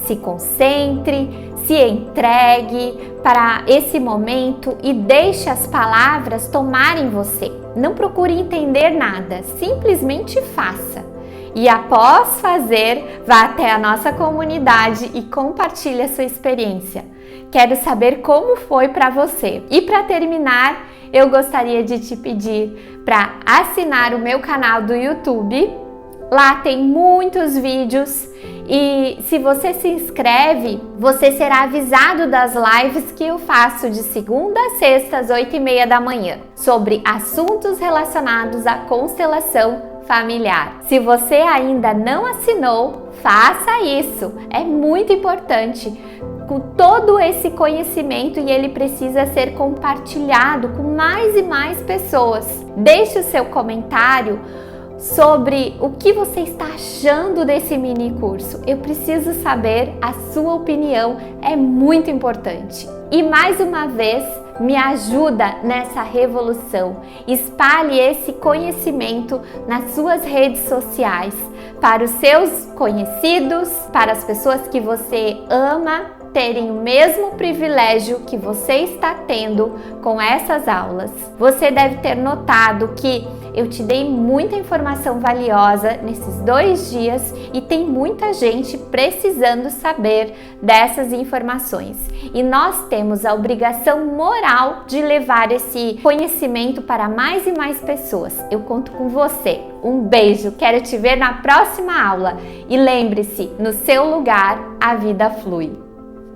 se concentre, se entregue para esse momento e deixe as palavras tomarem você. Não procure entender nada, simplesmente faça. E após fazer, vá até a nossa comunidade e compartilhe a sua experiência. Quero saber como foi para você. E para terminar, eu gostaria de te pedir para assinar o meu canal do YouTube. Lá tem muitos vídeos e se você se inscreve, você será avisado das lives que eu faço de segunda a sexta às 8h30 da manhã sobre assuntos relacionados à constelação familiar. Se você ainda não assinou, faça isso. É muito importante. Com todo esse conhecimento e ele precisa ser compartilhado com mais e mais pessoas. Deixe o seu comentário sobre o que você está achando desse mini curso. Eu preciso saber a sua opinião, é muito importante. E mais uma vez, Me ajuda nessa revolução. Espalhe esse conhecimento nas suas redes sociais, para os seus conhecidos, para as pessoas que você ama terem o mesmo privilégio que você está tendo com essas aulas. Você deve ter notado que eu te dei muita informação valiosa nesses 2 dias e tem muita gente precisando saber dessas informações. E nós temos a obrigação moral de levar esse conhecimento para mais e mais pessoas. Eu conto com você. Um beijo, quero te ver na próxima aula. E lembre-se, no seu lugar, a vida flui.